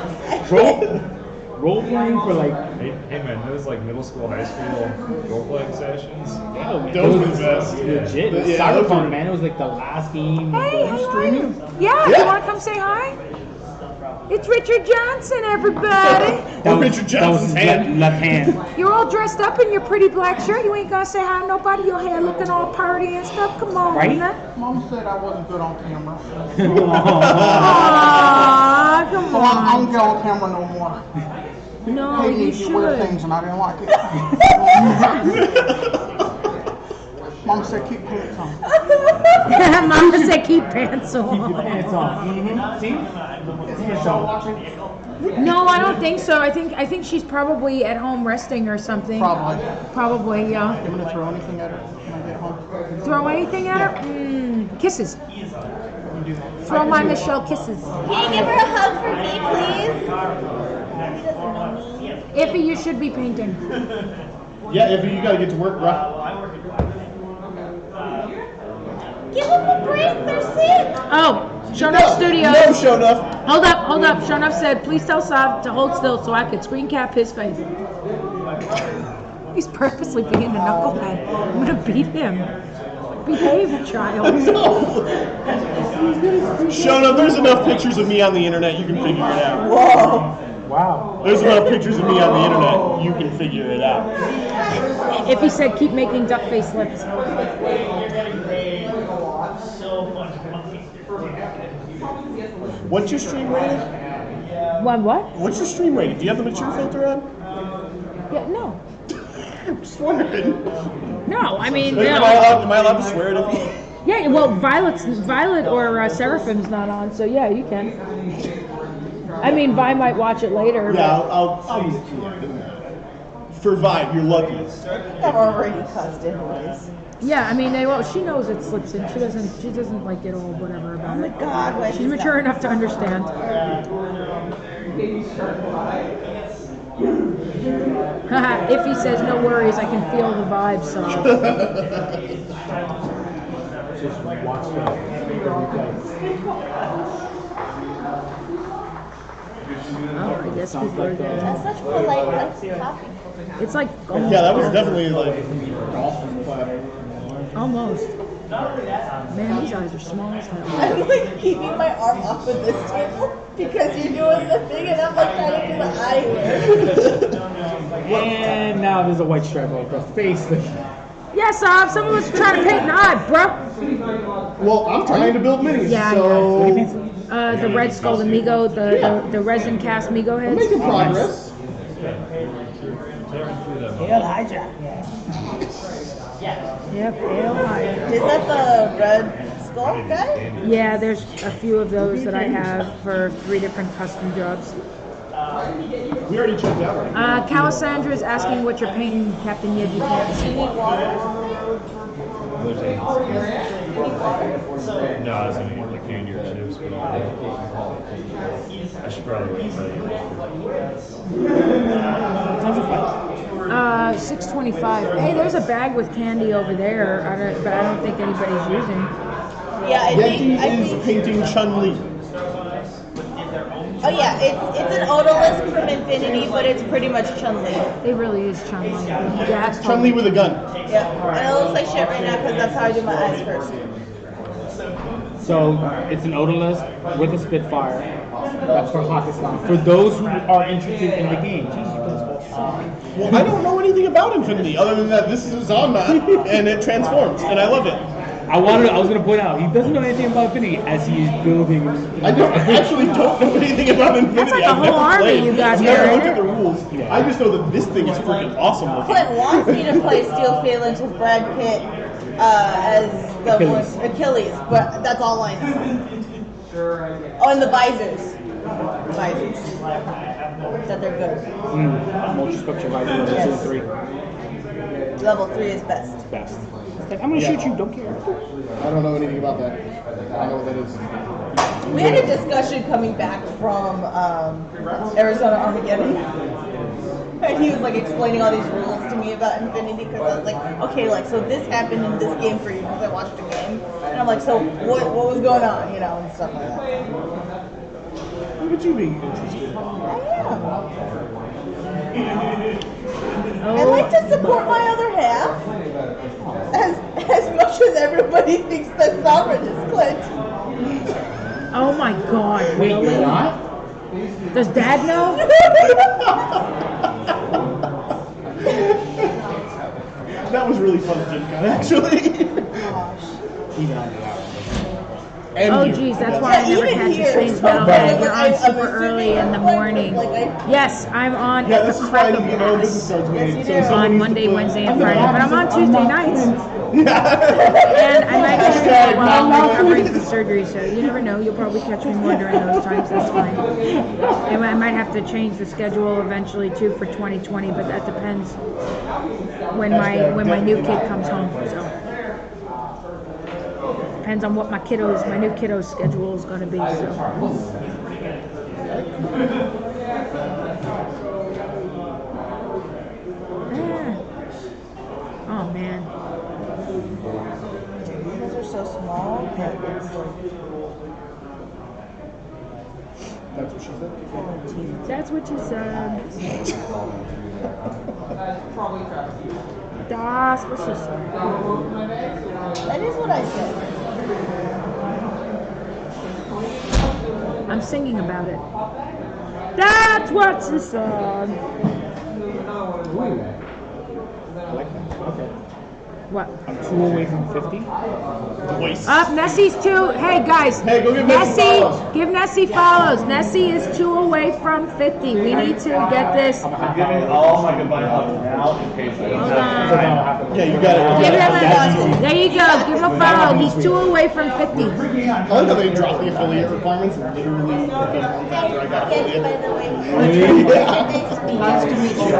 Role playing for like. Hey man, those like middle school, high school role playing sessions. Yeah, man. Those were the best. Legit. Yeah, those were- Cyberpunk, man. It was like the last game. Hey, how are you? Yeah, Yeah. you want to come say hi? It's Richard Johnson, everybody. Or Richard Johnson's his hand. left hand. You're all dressed up in your pretty black shirt. You ain't gonna say hi to nobody. Your hair looking all party and stuff. Come on, Right? man. Mom said I wasn't good on camera. Aw, come So I'm on. good on camera no more. No, Hey, you you wear should. things and I didn't like it. Mom said keep pants on. Mama said keep pants Keep your on. pants on. See? Pants on. No, I don't think so. I think she's probably at home resting or something. Probably. Probably, yeah. You want me to throw anything at her when I get home? Throw anything at her? Kisses. You can do that. Throw my Michelle kisses. Can you give her a hug for me, please? He doesn't know me. Iffy, you should be painting. Yeah, Iffy, you gotta get to work, bro. Give them a break, they're sick. Oh, Shonuff Studios. No, show enough. Hold up. Shonuff said, please tell Sav to hold still so I could screen cap his face. He's purposely being a knucklehead. I'm gonna beat him. Behave, child. Show enough. There's enough pictures of me on the internet. You can figure it out. Whoa. Wow. There's enough pictures of me on the internet. You can figure it out. If he said keep making duck face lips. What's your stream rating? What? What's your stream rating? Do you have the mature filter on? Yeah, no. I'm just wondering. No, I mean, Am I allowed to swear at Iffy? yeah, well, Violet or Seraphim's not on, so yeah, you can. I mean, Vi might watch it later. Yeah, I'll for Vibe, you're lucky. I've already cussed anyways. Yeah, I mean, she knows it slips in. She doesn't like get all whatever Oh about my it. god, what She's is mature that? enough to understand. If he says no worries, I can feel the vibe, so. Just watch the replay. Oh, I guess Sounds before like that. That's such polite copy. It's like, Yeah, that was definitely like. Golf platter. Almost. Man, these eyes are small as hell. I'm like keeping my arm off of this table because you're doing the thing and I'm like trying to do the eye here. And now there's a white stripe all across the face. Yeah, Sob, someone was trying to paint an eye, bro. Well, I'm trying to build minis, Yeah, so The Red Skull, the Migo, the resin cast Migo I'm heads. making progress. Hail Hydra. Yep, Hail Hydra. Is that the Red Skull guy? Yeah, there's a few of those that I have for 3 different custom jobs. We already checked out, right? Calisandra is asking what you're painting, Captain Yed. You can't see. No, I was gonna get like candy or chips, but I should probably tell you. $6.25. Hey, there's a bag with candy over there. But I don't think anybody's using. Yeah, I Yeti think. is painting Chun-Li. Oh yeah, it's an odalisque from Infinity, but it's pretty much Chun-Li. It really is Chun-Li. Yeah, it's Chun-Li with a gun. Yeah, and it looks like shit right now because that's how I do my eyes first. So it's an odalisque with a Spitfire. That's for Pakistan. For those who are interested in the game. Well, I don't know anything about Infinity other than that this is on that and it transforms, and I love it. I was going to point out, he doesn't know anything about Infinity as he is building. I actually don't know anything about Infinity. That's like a I've whole never army played. you got I've here, never looked ain't at the rules. I just know that this thing is freaking awesome looking. Clint wants me to play Steel Phalanx with Brad Pitt as the Achilles, but that's all I know. Oh, and the visors. That they're good. Multi-structure level 2 and 3. Level 3 is best. Best. Like, I'm going to shoot you, don't care. I don't know anything about that. I don't know what that is. We had a discussion coming back from Arizona Armageddon. And he was like explaining all these rules to me about Infinity because I was like, okay, like so this happened in this game for you because I watched the game. And I'm like, so what was going on, you know, and stuff like that. Look at you being interested. I like to support my other half as much as everybody thinks that Sovereign is Clint. Oh my God, really? What? Does Dad know? That was really fun, Jim, actually. Even on the hour. And Oh you. geez, that's why I never even catch here, a stream's so Metalhead. You're I'm on super assuming, early in the morning. Yes, I'm on Yeah, at this the is why crack of you know business dawn. starts meeting. you So do. someone On needs to Monday, put- Wednesday, and Friday, but I'm on Tuesday nights. Yeah. And I might catch you Hashtag while I'm not recovering from surgery, so you never know. You'll probably catch me more during those times. That's fine. And I might have to change the schedule eventually too for 2020, but that depends when my new kid comes home. So depends on what my new kiddo's schedule is going to be. So. Oh man. Those are so small. That's what she said. That's what you said. That's what she said. That is what I said. I'm singing about it. That's what she said. I like that. Okay. What? I'm 2 away from 50. Voice. Up, Nessie's 2. Hey guys, Hey, go give Nessie follows. Give Nessie follows. Nessie is 2 away from 50. We need to get this. I'm giving all my goodbye hugs now in case I Hold on. Yeah, you got it. Give him there you go. Give him a follow. He's 2 away from 50. I like how they dropped the affiliate requirements literally a month after I got Yes, by affiliate. the way. Yeah. Nice to meet you.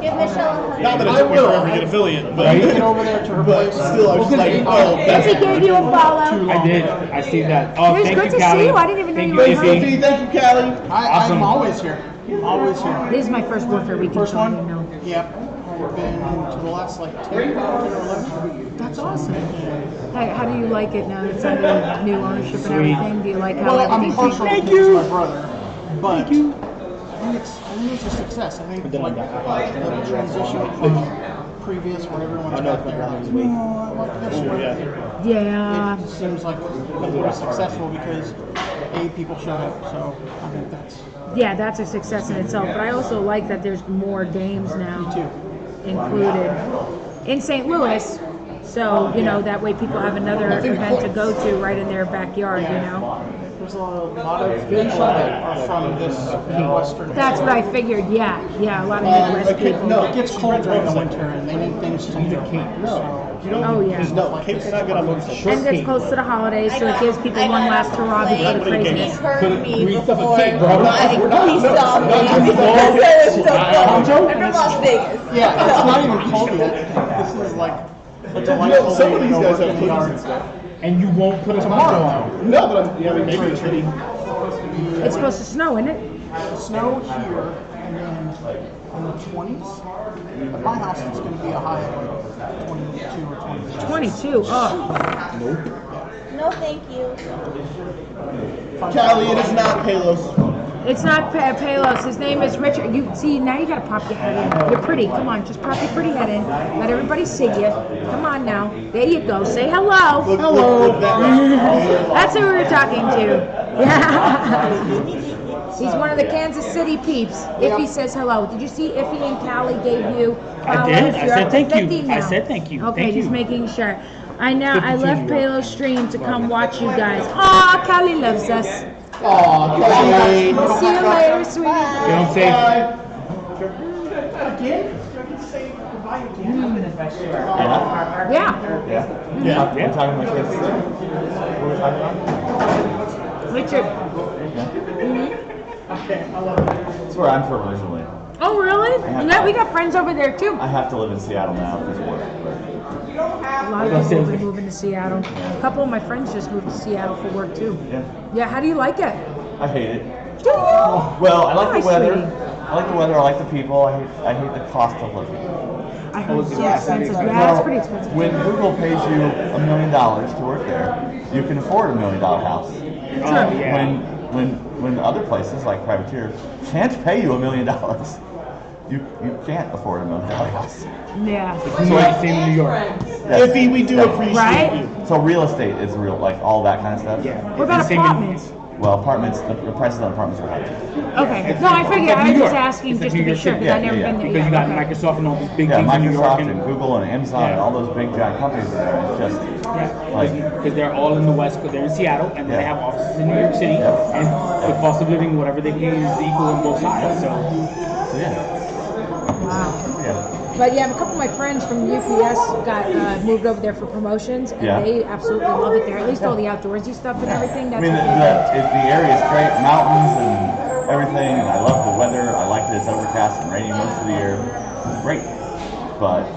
Give Michelle a hug. Not that it took me forever to get affiliate, but, Get over there to her but place. still, I was just like, oh, that's Nessie gave you a follow. I did. I see that. Oh, It was thank good you, to Callie. see you. I didn't even know Thank you were you, home. Izzy. Thank you, Callie. Awesome. I'm always here. Always here. This is my first Warfaire weekend. First so I one? didn't know. Yep. I've been to the last like 10 or 11. That's awesome. How do you like it now that it's under new ownership and Sweet. everything? Do you like how Well, I'm everything partial came? because it's my brother. But I think it's a success. I think like the transition from previous where everyone's got their like, no, I like this one. Yeah. It seems like it was successful because people showed up. So I think that's a success in itself. But I also like that there's more games now me too. included in St. Louis. So, that way people have another event to go to right in their backyard, There's a lot of people that are from this Midwestern. That's what I figured, yeah, a lot of Midwest people. No, It gets cold during the winter and they need things to do. Oh, yeah. No, Kate's not good on motorcycles. And it's close to the holidays, so it gives people one last hurrah before the He craziness. heard me before bro. he saw me. Because it was so cold. I'm from Las Vegas. Yeah, it's not even cold yet. This is like a delightful Some day of to these go guys work have in the hoodies yard. and stuff. And you won't put a poncho on. No, but maybe it's pretty. It's supposed to snow, isn't it? Snow here and then in the 20s. At my house, it's going to be a high of like 22 or 23. 22, oh. No, thank you. Callie, it is not Palos. It's not Palos. His name is Richard. You see, now you gotta pop your head in. You're pretty. Come on, just pop your pretty head in. Let everybody see you. Come on now. There you go. Say hello. Look, That's who we were talking to. Yeah. He's one of the Kansas City peeps. Iffy says hello. Did you see Iffy and Callie gave you? I did. I said thank you. 50 now. I said thank you. Okay, Thank just you. making sure. I left 52. Palos stream to come watch you guys. Aw, Callie loves us. Aw, Callie. We'll see you later, sweetie. Get home safe. Yeah. Yeah. I'm talking to my kids. What are we talking about? Richard. That's where I'm from originally. Oh, really? Yeah, we got friends over there too. I have to live in Seattle now because of work. A lot of people have been moving to Seattle. A couple of my friends just moved to Seattle for work too. Yeah. Yeah, how do you like it? I hate it. Do you? Well, I like Hi, the weather. sweetie. I like the weather. I like the people. I hate the cost of living. I heard it's so expensive. Yeah, it's pretty expensive. When Google pays you $1 million to work there, you can afford $1 million house. Oh, yeah. When other places like Privateer can't pay you $1 million, you can't afford $1 million house. Yeah. So same in New York. Iffy, we do appreciate Right? you. So real estate is real, like all that kind of stuff. Yeah. What about Same in- apartments? Well, apartments, the prices on apartments are high. Okay. No, I figured. I was New just York. asking It's like just to New be York sure City. because I've never Yeah, been there. Because you got Okay. Microsoft and all these big Yeah, things in New York. Microsoft and Google and Amazon and all those big giant companies are there. It's just like Because they're all in the West, because they're in Seattle, and then they have offices in New York City, Yeah. and the cost of living, whatever they pay, is equal on both sides. So, so yeah, Wow. yeah. But yeah, a couple of my friends from UPS got moved over there for promotions, and Yeah. they absolutely love it there. At least all the outdoorsy stuff and everything. I That's mean, what they love. the area is great, mountains and everything, and I love the weather. I like that it's overcast and rainy most of the year. Great, but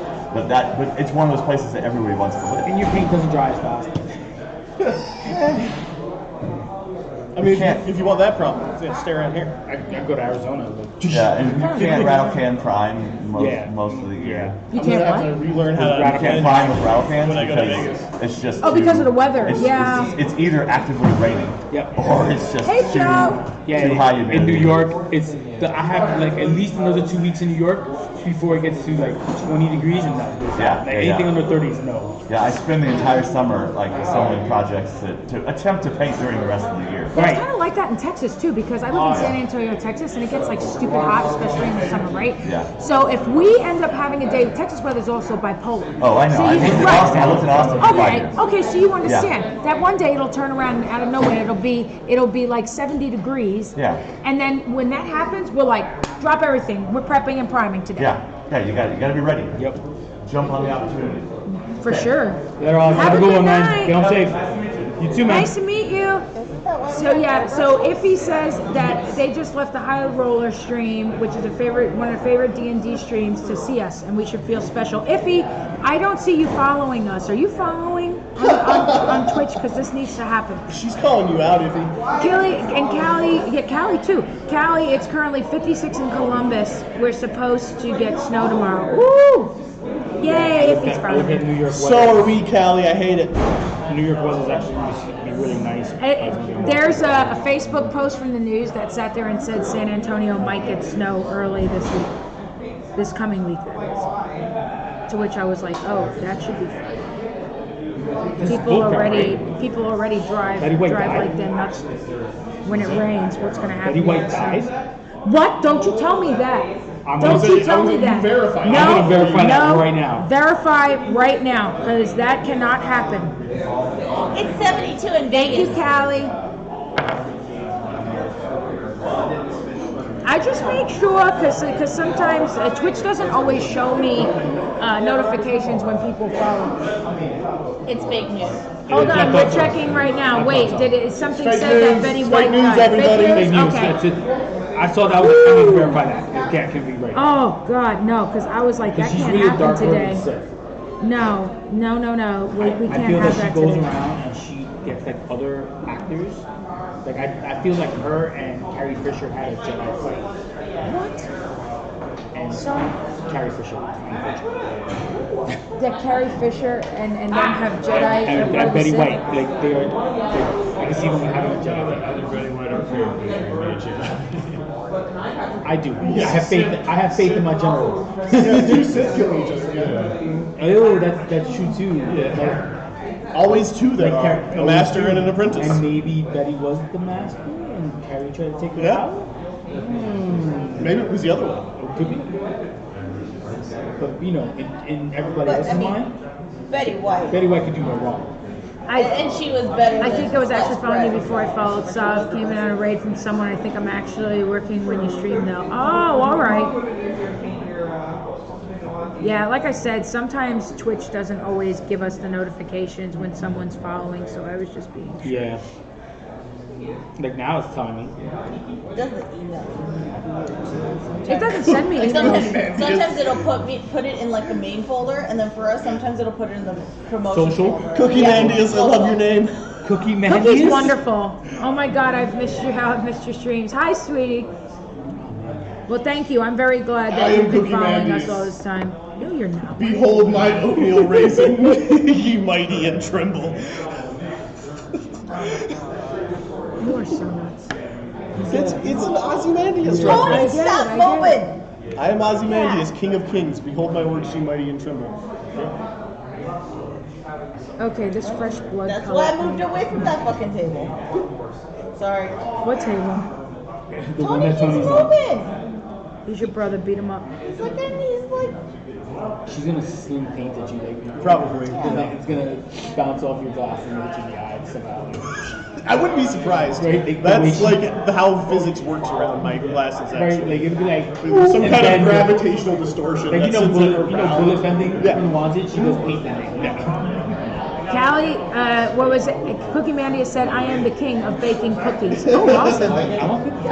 it's one of those places that everybody wants to live. and your paint doesn't dry as fast. I mean, if you want that problem, stay around here. I go to Arizona. But Yeah, and you can't rattle can prime most of the year. You I'm gonna have can't to what? relearn how You to can't prime with rattle cans when I go to because Vegas. it's just Oh, because too- of the weather, It's, yeah. it's either actively raining Yep. or it's just Hey, too, Joe. Yeah, too high humidity. in New York, I have like at least another 2 weeks in New York before it gets to like 20 degrees and that. Yeah, Like yeah, anything yeah. under 30 is no. Yeah, I spend the entire summer like assembling projects to attempt to paint during the rest of the year. It's Right. kind of like that in Texas too, because I live in San Antonio, Texas, and it gets like stupid hot, especially in the summer, right? Yeah. So if we end up having a day, Texas weather is also bipolar. Oh, I know. So I you- lived in right. Austin. I lived in Austin for 5 Okay, years. okay, so you understand that one day it'll turn around and out of nowhere it'll be like 70 degrees. Yeah. And then when that happens, we're like, drop everything. We're prepping and priming today. Yeah, you got to be ready. Yep. Jump on the opportunity. For sure. They're all Have have a a good good one, man. night. Get home safe. You too, man. Nice to meet you. So yeah, so Iffy says that they just left the High Roller stream, which is one of the favorite D&D streams, to see us, and we should feel special. Iffy, I don't see you following us. Are you following on Twitch? Because this needs to happen. She's calling you out, Iffy. Kelly and Callie, yeah, Callie too. Callie, it's currently 56 in Columbus. We're supposed to get snow tomorrow. Woo! Yay, Iffy's I look at following. New York So weather. are we, Callie. I hate it. New York weather is actually going to be really nice. There's a Facebook post from the news that sat there and said San Antonio might get snow early this week, this coming week. That is. To which I was like, oh, that should be fun. This is People Warfaire, right? already drive Betty White died? like them nuts. When it rains, what's going to happen? Betty White outside? died? What? Don't you tell me that. I'm Don't gonna you tell me that. verify. No, I'm gonna verify no, that right now. Verify right now, because that cannot happen. It's 72 in Thank you, Vegas. Callie. I just make sure, because sometimes Twitch doesn't always show me notifications when people follow. It's fake news. Hold on, we're checking right now. Wait, something Fake said that news, Betty fake White news, died? everybody. Fake news. Okay. That's it. I saw that. I need to verify that. It can't be right. Oh God, no, because I was like, that She's can't really a happen dark today. woman, Sith. No. We I can't feel have that that she goes today. around and she gets like other actors. Like I feel like her and Carrie Fisher had a Jedi fight. What? And Carrie Fisher. That Carrie Fisher and them have Jedi And Betty White. Like they are. I can see them having a Jedi fight. Other Betty White are favorite. I do. I have faith in my general. Yeah, two Sith kill each other. Yeah. Oh, that's true too. Always two there Like, are. A master and an apprentice. And maybe Betty was the master and Carrie tried to take her Yeah. out. Maybe it was the other one. It could be. But in everybody But, else's I mean, mind, Betty White. Betty White could do no wrong. And she was better I than think I was actually Flesh following you Bread. before I followed Sav. Came in on a raid from someone. I think I'm actually working when you stream though. Oh, all right. Yeah, like I said, sometimes Twitch doesn't always give us the notifications when someone's following, so I was just being. Yeah. Like now it's telling me. It doesn't email. It doesn't send me Like emails. sometimes it'll put it in like the main folder, and then for us, sometimes it'll put it in the promotion Social? folder. Cookie Yeah. Mandius, I love your name. Cookie Man. Cookie's wonderful. Oh my God, I've missed you. How I've missed your streams. Hi, sweetie. Well, thank you. I'm very glad I that am you've been Cookie following Mandius. us all this time. No, you're not. Behold my oatmeal raisin, ye mighty and tremble. You are so nuts. It's an Ozymandias Tony, reference. stop I get moving! I am Ozymandias, King of Kings. Behold my works, ye mighty and tremble. Okay, this fresh blood That's color. why I moved away from that fucking table. Sorry. What table? The one Tony that keeps Tony's on. moving! He's your brother. Beat him up. He's like, She's gonna sling paint at you like. Probably. It's gonna bounce off your glass and hit you in the eye somehow. I wouldn't be surprised. Right, That's like how physics works around my glasses, Right, actually. like it'd be like Some and kind then- of gravitational distortion. Like that sends it bullet around. bending. Yeah. When wanted, she does paint bending. Callie, what was it? Cookie Mandia said, I am the king of baking cookies. Oh, awesome. I want cookies.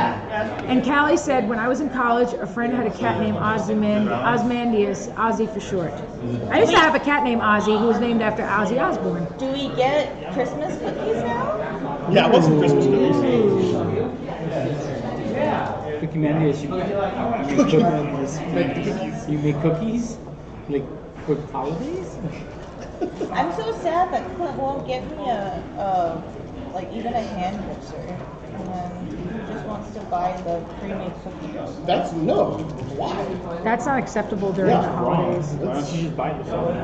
And Callie said, when I was in college, a friend had a cat named Ozymandias, Ozzy for short. I used to have a cat named Ozzy who was named after Ozzy Osbourne. do we get Christmas cookies now? Yeah, I want some Christmas cookies. Cookie Mandias, you make cookies like for holidays. I'm so sad that Clint won't give me like even a hand mixer. And he just wants to buy the pre-made cookie dough. That's no. Why? That's not acceptable during Yeah. the holidays. Why don't you just buy it yourself? On I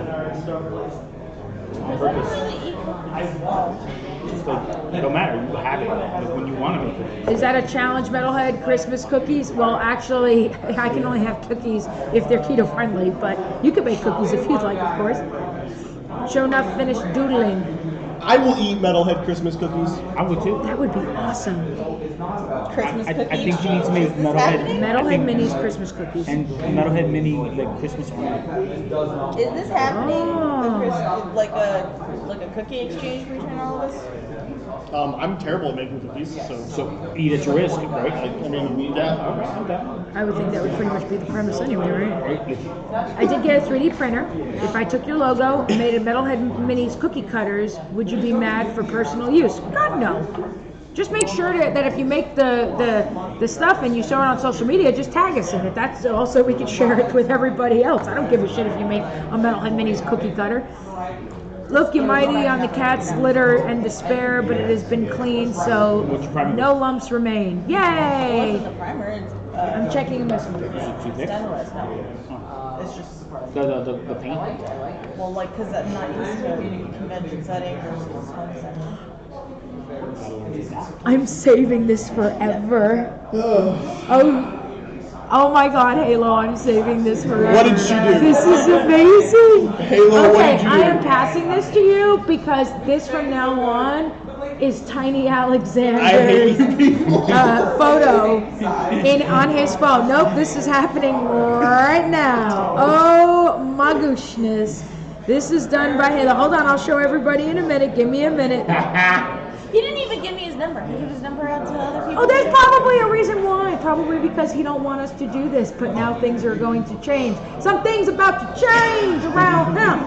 don't purpose. really eat cookies. Oh. Just like it don't matter. You have it like, when you want to make it. Is that a challenge, Metalhead? Christmas cookies? Well, actually, I can only have cookies if they're keto friendly, but you can make cookies if you'd like, of course. Show enough finished doodling. I will eat Metalhead Christmas cookies. I would too. That would be awesome. Christmas I cookies. think you need to make Is this Metalhead. happening? Metalhead Minis Christmas cookies. And Metalhead Mini like Christmas food. Is this happening? Oh. Like a cookie exchange between all of us? I'm terrible at making cookies, so So eat at your risk, right? I mean, yeah. I'm down. I would think that would pretty much be the premise anyway, right? Right? Like, I did get a 3D printer. If I took your logo and made a Metalhead Minis cookie cutters, would you be mad for personal use? God, no. Just make sure that if you make the stuff and you show it on social media, just tag us in it. That's also we can share it with everybody else. I don't give a shit if you make a Metalhead Minis cookie cutter. Look, you mighty on the cat's litter and despair, but it has been cleaned, so What's your primer? no lumps remain. It Yay! wasn't the primer. It's I'm checking messages. She fixed? Stainless, no. Oh. It's just The paint? well, like because I'm not used to convention setting versus home setting. I'm saving this forever. Oh my God, Halo! I'm saving this forever. What did she do? This is amazing. Halo, what Okay, did you I do? am passing this to you because this from now on is Tiny I hate Alexander's you people. photo on his phone. Nope, this is happening right now. Oh my gooshness. This is done by Halo. Hold on, I'll show everybody in a minute. Give me a minute. He didn't even give me his number. He gave his number out to other people. Oh, there's probably a reason why. Probably because he don't want us to do this. But now things are going to change. Some things about to change around him.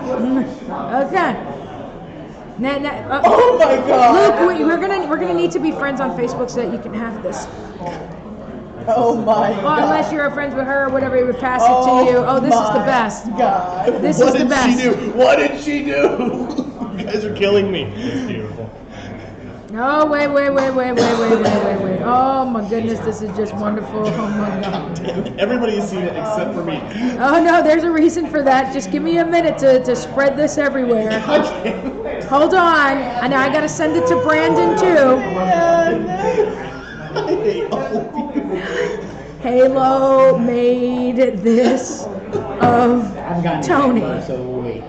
Okay. Oh my God. Luke, we're gonna need to be friends on Facebook so that you can have this. Oh my Well, God. unless you're friends with her, or whatever, he would pass it to you. Oh, this is the best. God. This What is the did best. she do? What did she do? You guys are killing me. It's beautiful. Oh, wait. Oh my goodness, this is just wonderful. Oh my God. Everybody has seen it except for me. Oh no, there's a reason for that. Just give me a minute to spread this everywhere. Hold on. I know I gotta send it to Brandon too. I hate all of you. Halo made this of Tony, So wait.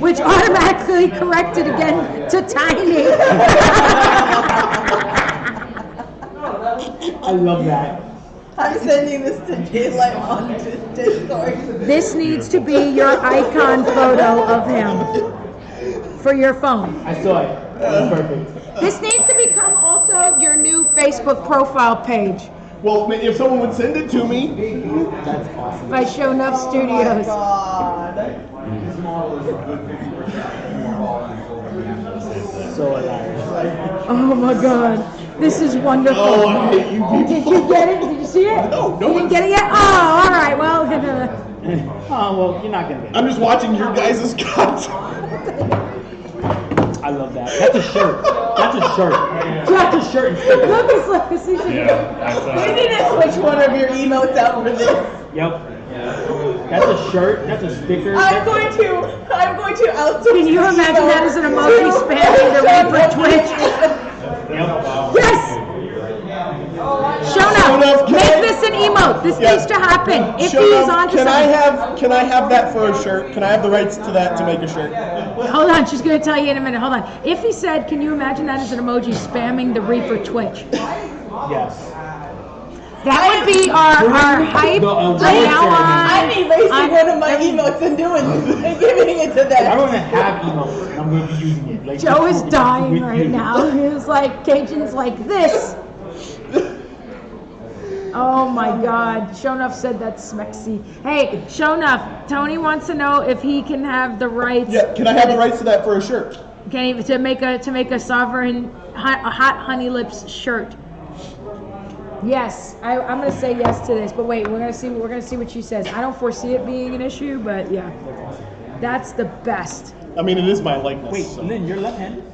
which automatically corrected again to Tiny. I love that. I'm sending this to Daylight on Discord. This needs to be your icon photo of him for your phone. I saw it. It was perfect. This needs to become also your new Facebook profile page Well, if someone would send it to me. That's awesome. by Show Enough Oh my Studios. God. So hilarious. Oh my God, this is wonderful. Oh, I hate you people. Did you get it? Did you see it? No, no You didn't one's- get it yet? Oh, all right. Well, Oh, well, you're not going to get I'm it. just watching your guys' content. I love that. That's a shirt. That's a shirt. That's a shirt and sticker. look, it's like this is Yeah, that's You need to switch one of your emotes out for this. Yep. That's a shirt. That's a sticker. I'm going to outsource. Can you imagine that as an emoji spamming the Reaper Twitch? Yep. Yes! Show Enough, enough. can Make I- this an emote. This Yeah. needs to happen. If Show he is them, on to can I something. have that for a shirt? Can I have the rights to that to make a shirt? Hold on, she's gonna tell you in a minute. Hold on. If he said, can you imagine that as an emoji spamming the Reaper Twitch? Yes. That would be our hype The from award now on. I'm erasing I'm- one of my emotes and giving it to I them. don't even have emotes, and I'm going to be using it. Like, Joe is with dying you. right now. He was like, Cajun's like this. Oh my God. Shonuff said that's smexy. Hey, Shonuff, Tony wants to know if he can have the rights. Yeah, can I have the rights to that for a shirt? Can he, to make a sovereign a hot honey lips shirt? Yes, I'm gonna say yes to this. But wait, we're gonna see what she says. I don't foresee it being an issue, but yeah, that's the best. I mean, it is my likeness. Wait, so. and then you're left-handed?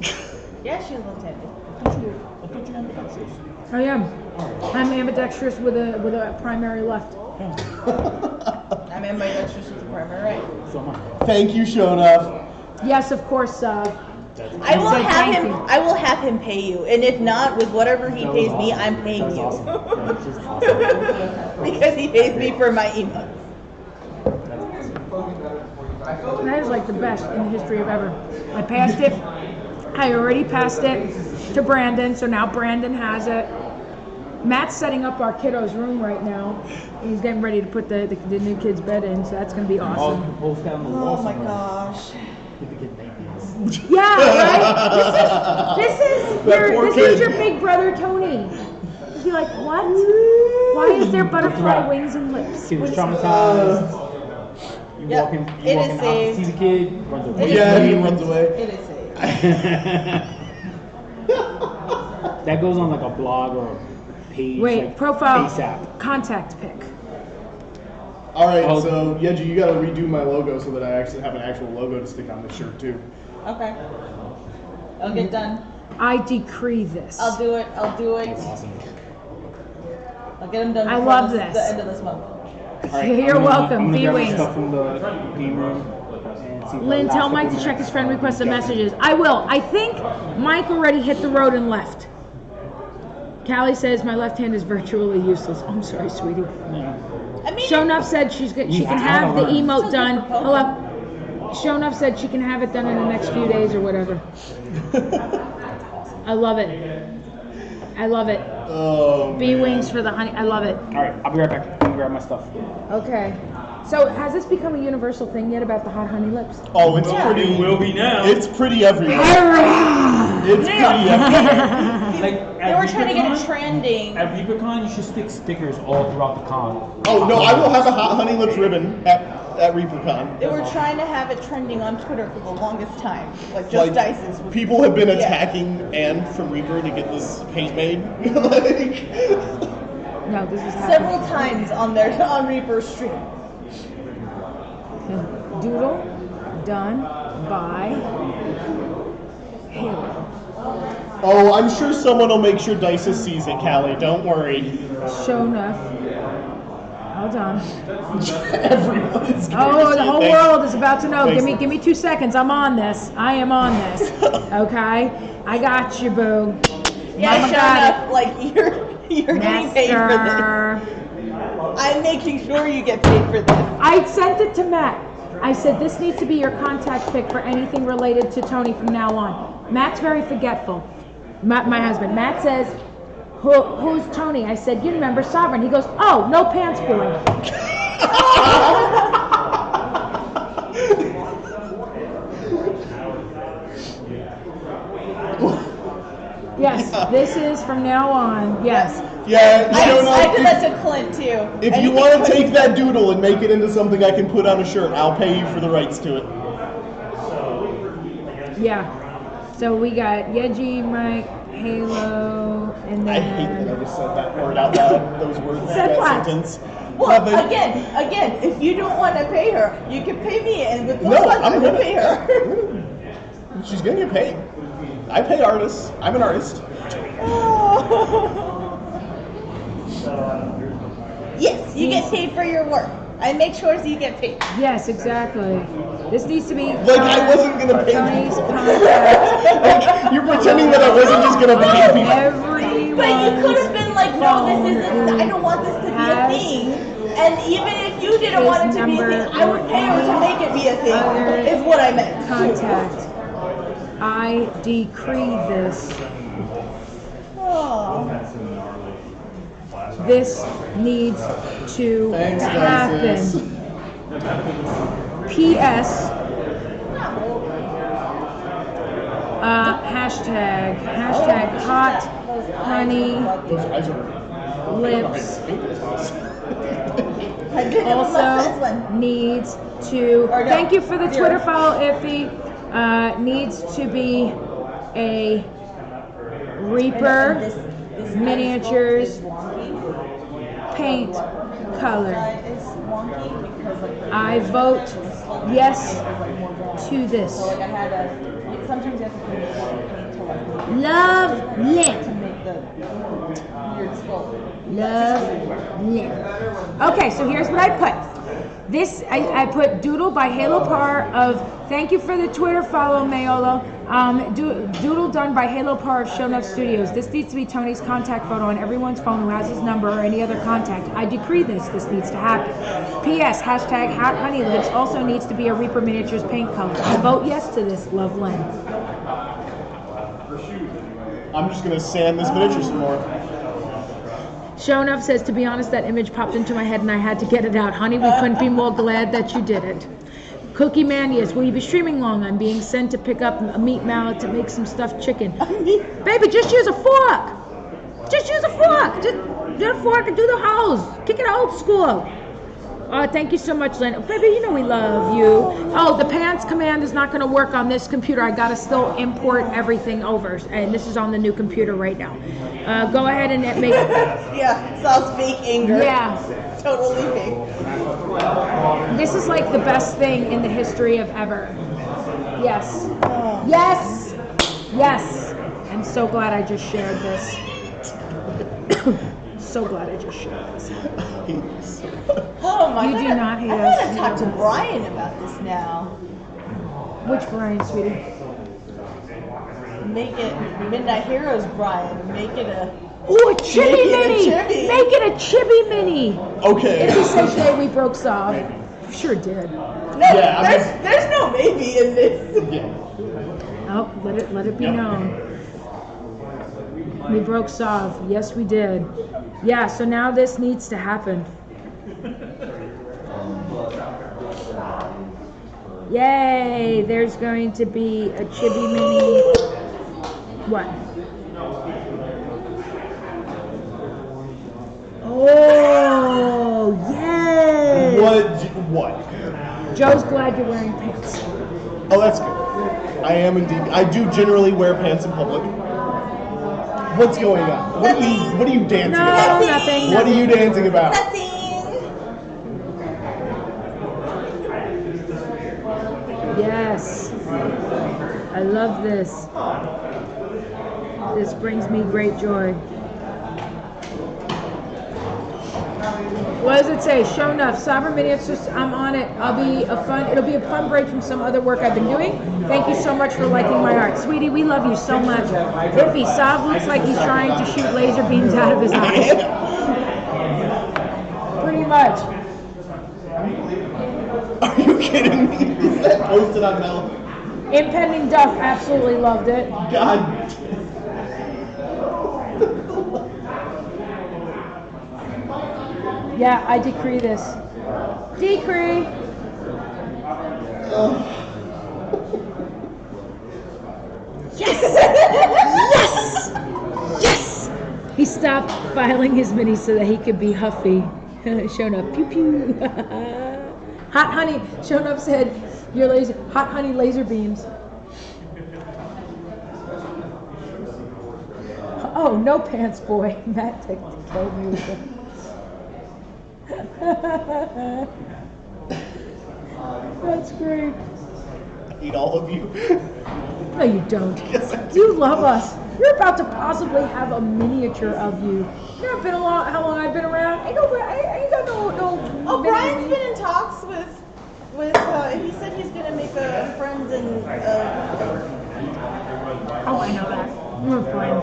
Yeah, she's left-handed. I thought you ambidextrous. I am. I'm ambidextrous with a primary left. I'm ambidextrous with the primary right. So am I. Thank you, Shonuff. Yes, of course. I will Say have thank him. you. I will have him pay you, and if not, with whatever he That was pays me, awesome. I'm paying That you. was awesome. Yeah, it's just awesome. Because he pays me for my emotes. That is like the best in the history of ever. I passed it. I already passed it to Brandon, so now Brandon has it. Matt's setting up our kiddo's room right now. He's getting ready to put the new kid's bed in, so that's gonna be Oh, awesome. you post that on the wall Oh my somewhere. gosh. Give the kid babies. Yeah, right. This poor is kid. your big brother Tony. You'd be like, what? Why is there butterfly wings and lips? Kid What is is that? traumatized. You Yep. walk in, It you walk is in out to saved. see the kid, runs away. Yeah, he runs away. It is safe. That goes on like a blog or a page. Wait, like profile ASAP. contact pic. All right, Oh. so Yeji, you got to redo my logo so that I actually have an actual logo to stick on this shirt too. Okay. I'll get done. I decree this. I'll do it. That's awesome. I'll get them done I before love the this. end of this month. All right, You're welcome. I'm gonna grab my B-Wings. stuff from the game room. And see if Lynn, the tell last Mike couple to check his minutes- friend requested messages. I will. I think Mike already hit the road and left. Callie says my left hand is virtually useless. I'm sorry, sweetie. I mean, Shonuff said she can have the emote done. Hold up. Shonuff said she can have it done in the next few days or whatever. I love it. I love it. Oh, B-Wings for the honey. I love it. All right, I'll be right back. I'm gonna grab my stuff. Okay. So has this become a universal thing yet about the hot honey lips? Oh, it's pretty. It will be now. It's pretty everywhere. It's pretty everywhere. Like, they were trying to get it trending. At ReaperCon, you should stick stickers all throughout the con. Oh no, I will have a hot honey lips ribbon at ReaperCon. They were trying to have it trending on Twitter for the longest time. Like just Dice's. Was, people have been attacking Anne from Reaper to get this paint made. Like, No, this is several happening. times on Reaper's stream. Doodle done by Halo. oh, I'm sure someone will make sure Dice sees it, Callie. Don't worry. Shonuff. Hold on. Everyone is going Oh, to the see whole it. world is about to know. Thanks. Give me 2 seconds. I'm on this. I am on this. Okay? I got you, boo. Yeah, Mama showing got up like you're getting paid for this. Master. I'm making sure you get paid for this. I sent it to Matt. I said, this needs to be your contact pick for anything related to Tony from now on. Matt's very forgetful. My husband. Matt says, who's Tony? I said, you remember Sovereign. He goes, oh, no pants boy. Yes, this is from now on. Yes. Yeah, I Shonuff, did that to Clint too. if you want to take that doodle and make it into something I can put on a shirt, I'll pay you for the rights to it. Yeah. So we got Yeji, Mike, Halo, and I hate then... that I just said that word out loud. Those words, Said that what? sentence. Well, Nothing. again, if you don't want to pay her, you can pay me, and with No, less luck, I I'm will gonna pay her. She's gonna get paid. I pay artists. I'm an artist. Yes, you get paid for your work. I make sure so you get paid. Yes, exactly. This needs to be... Like I wasn't gonna pay Tony's people. contact. Like, you're pretending that I wasn't just gonna pay people. Everyone. But you could have been like, no, this isn't. I don't want this to be a Has thing. And even if you didn't want it to be a thing, I would pay her to make it be a Other thing. Is what I meant. Contact. I decree this. Oh. This needs to Thanks, happen. Dices. P.S. Hashtag hot honey Those eyes are lips I did it with this one. also needs to, Or no, thank you for the zero. Twitter follow, Iffy, needs to be a Reaper This miniatures is wonky. paint color. It's wonky because like I vote yes to this. so like I had a sometimes you have to put paint to like Love to lit. make the weird sculpt. Love lit. Okay, so here's what I put. This, I put Doodle by Halo Par of, thank you for the Twitter follow, Mayolo. Doodle done by Halo Par of Shonuff Studios. This needs to be Tony's contact photo on everyone's phone who has his number or any other contact. I decree this. This needs to happen. P.S. Hashtag Hot Honey Lips also needs to be a Reaper Miniatures paint color. I vote yes to this, Love Len. I'm just gonna sand this miniature some more. Shonuff says, to be honest, that image popped into my head and I had to get it out. Honey, we couldn't be more glad that you did it. Cookie Manias, will you be streaming long? I'm being sent to pick up a meat mallet to make some stuffed chicken. Baby, just use a fork. Just use a fork. Just get a fork and do the hose. Kick it old school. Thank you so much, Lynn. Baby, you know we love you. Oh, the pants command is not going to work on this computer. I got to still import everything over. And this is on the new computer right now. Go ahead and make... Yeah, sounds fake anger. Yeah. Totally fake. This is like the best thing in the history of ever. Yes. Yes. Yes. I'm so glad I just shared this. so glad I just shared this. Oh my You god. do not hate I us. gotta talk to Brian about this now. Which Brian, sweetie? Make it Midnight Heroes, Brian. Make it a. Oh, a chibi Make it a mini! chibi. Make it a chibi mini! Okay. If he said today we broke Sav. Sure did. No, Yeah, I there's no maybe in this. Yeah. Oh, let it be known. We broke Sav. Yes, we did. Yeah, so now this needs to happen. Yay! There's going to be a chibi mini. What? Oh, yay! What? Joe's glad you're wearing pants. Oh, that's good. I am indeed. I do generally wear pants in public. What's going on? What are you dancing No, about? nothing. What are you dancing about? Nothing. Yes. I love this. This brings me great joy. What does it say? Show enough. Sovereignminiatures, I'm on it. It'll be a fun break from some other work I've been doing. Thank you so much for liking my art. Sweetie, we love you so much. Iffy, Sav looks like he's trying to shoot laser beams out of his eyes. Pretty much. Are you kidding me? Is that posted on Mel? Impending Duff absolutely loved it. God. Yeah, I decree this. Decree. Yes! Yes! Yes! He stopped filing his mini so that he could be huffy. Shown up. Pew pew. Hot honey. Shown up said, "Your laser, hot honey laser beams." Oh, no pants, boy. Matt told me. That's great. I hate all of you. No, you don't. Yes, I do. You love us. You're about to possibly have a miniature of you. You know, been how long I've been around? I ain't got no. Oh, Brian's been in talks with. He said he's gonna make a friends and. Oh, I know that. We're fine.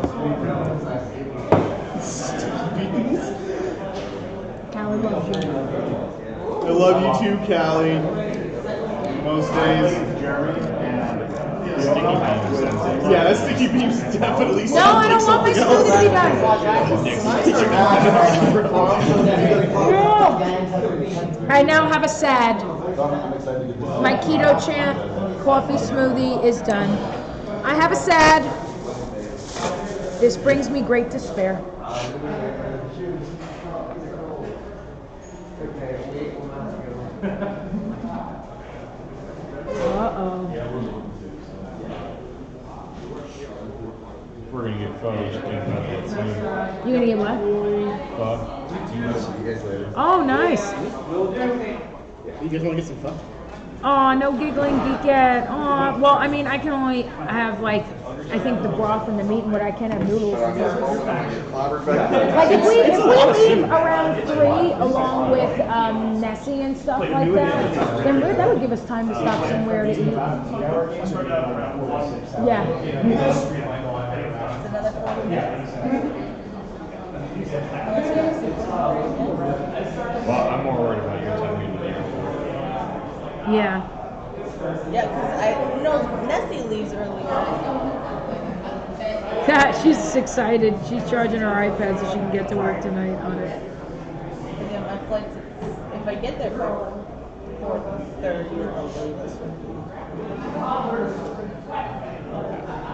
Callie loves you. I love you too, Callie. Most days. Yeah, that sticky beams definitely No, I don't want my spoon to be back. I now have a sad. My keto champ coffee smoothie is done. I have a sad. This brings me great despair. Uh-oh. We're gonna get photos about that soon. You gonna get what? See you guys later. Oh, nice. You guys want to get some fun? Oh, no giggling geekette. Oh, well, I mean, I can only have, like, I think the broth and the meat and what I can have noodles. Like, if we leave around 3 along with Nessie and stuff like that, then that would give us time to stop somewhere to eat. Yeah. Well, I'm more worried about your time being here. Yeah. Yeah, because Nessie leaves earlier. Yeah, she's excited. She's charging her iPad so she can get to work tonight on it. And then my flight's, if I get there for 4:30, they'll leave us.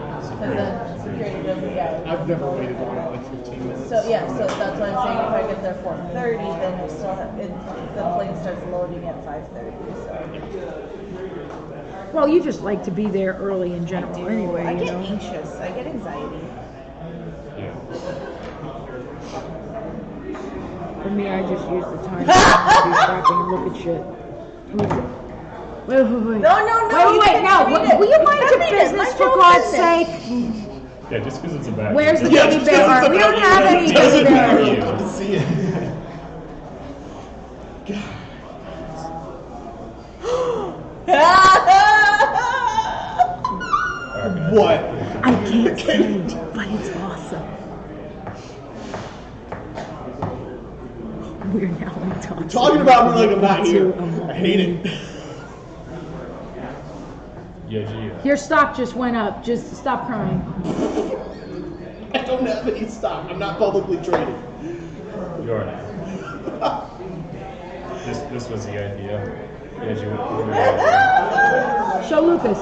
Because then security doesn't get. I've never waited longer than like 15 minutes. So yeah, so that's why I'm saying if I get there 4:30, then we still have, the plane starts loading at 5:30. So Well, you just like to be there early in general anyway, I you get know. anxious. I get anxiety. Yeah. For me, I just use the time to do shopping and look at shit. Who is it? Wait. No. Wait, now. Will you mind your business, for God's sake? Yeah, just because it's a bad. Where's the Yeah, gummy just bear because art? it's We don't about have you, any it gummy doesn't bear matter. art. You don't have to see it. What? I can't say, but it's awesome. We're now in talks. Talking about me like I'm not here. I hate it. Yeah, gee. Your stock just went up. Just stop crying. I don't have any stock. I'm not publicly traded. You're right. This was the idea. Yeah, gee. Show Lucas.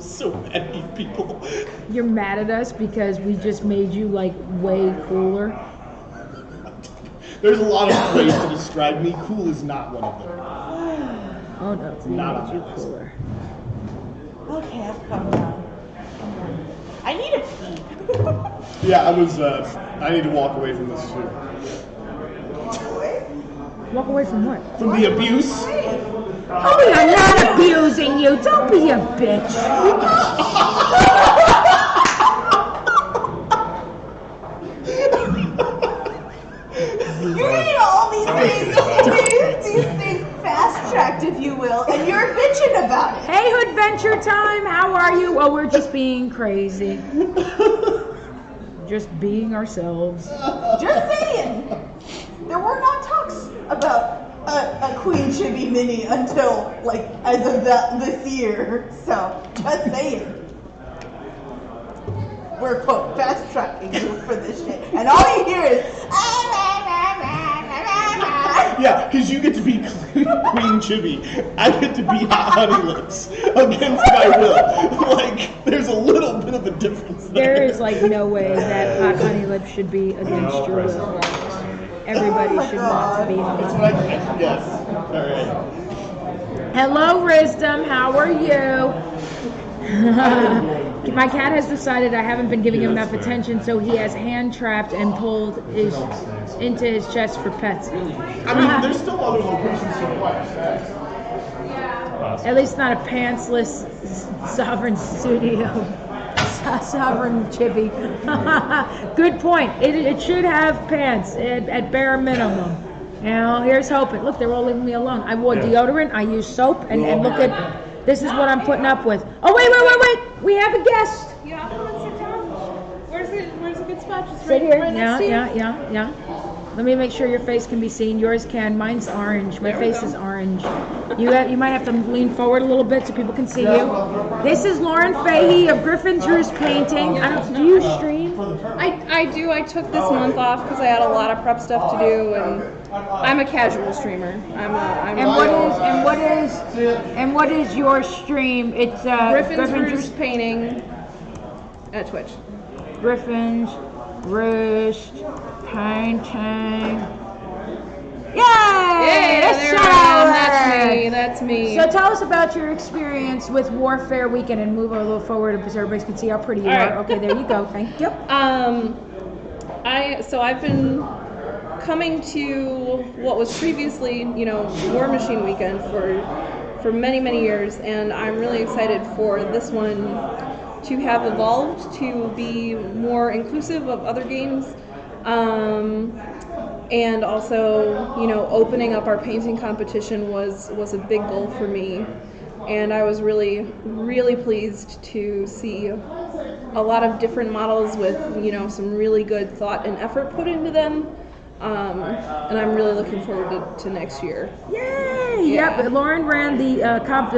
So mad at you people. You're mad at us because we just made you like way cooler. There's a lot of ways to describe me. Cool is not one of them. Oh no, we Not made you on that. cooler. Okay, I've calmed down. I need a pee. Yeah, I need to walk away from this too. Walk away from what? From the abuse. Oh, we are not abusing you. Don't be a bitch. You're getting all these things fast-tracked, if you will, and you're bitching about it. Hey, Hoodventure Time. How are you? Oh, we're just being crazy. Just being ourselves. Just saying. There were not talks about a Queen Chibi Mini until, like, as of this year. So, just saying. We're, quote, fast-tracking you for this shit. And all you hear is, Yeah, because you get to be Queen Chibi. I get to be Hot Honey Lips against my will. Like, there's a little bit of a difference there. There is like no way that Hot Honey Lips should be against your will. Everybody should want to be That's Hot. what I guess. All right. Hello, Wisdom. How are you? My cat has decided I haven't been giving him enough attention, so he has hand trapped and pulled into his chest for pets. I mean, there's still other locations to watch that. At least not a pantsless Sovereign studio. Sovereign Chibi. Good point. It should have pants at bare minimum. Now, here's hoping. Look, they're all leaving me alone. I wore deodorant, I use soap, and look at, this is what I'm putting up with. Oh, wait. We have a guest. Yeah, come on, sit down. Where's a good spot? Just Sit here. right next to you. Yeah. Let me make sure your face can be seen. Yours can. Mine's orange. My face is orange. You might have to lean forward a little bit so people can see you. This is Lauren Fahey of Griffin's Roost Painting. Do you stream? I do. I took this month off because I had a lot of prep stuff to do, and I'm a casual streamer. And what is your stream? It's Griffin's Roost Painting at Twitch. Griffin's Roost Painting. Yay! That's me. So tell us about your experience with Warfaire Weekend, and move a little forward so everybody can see how pretty you All are. right. Okay, there you go. Thank you. I've been coming to what was previously, War Machine Weekend for many years, and I'm really excited for this one to have evolved to be more inclusive of other games. And also, opening up our painting competition was a big goal for me. And I was really pleased to see a lot of different models with, some really good thought and effort put into them. And I'm really looking forward to next year. Yay! Yeah. Yep. Lauren ran the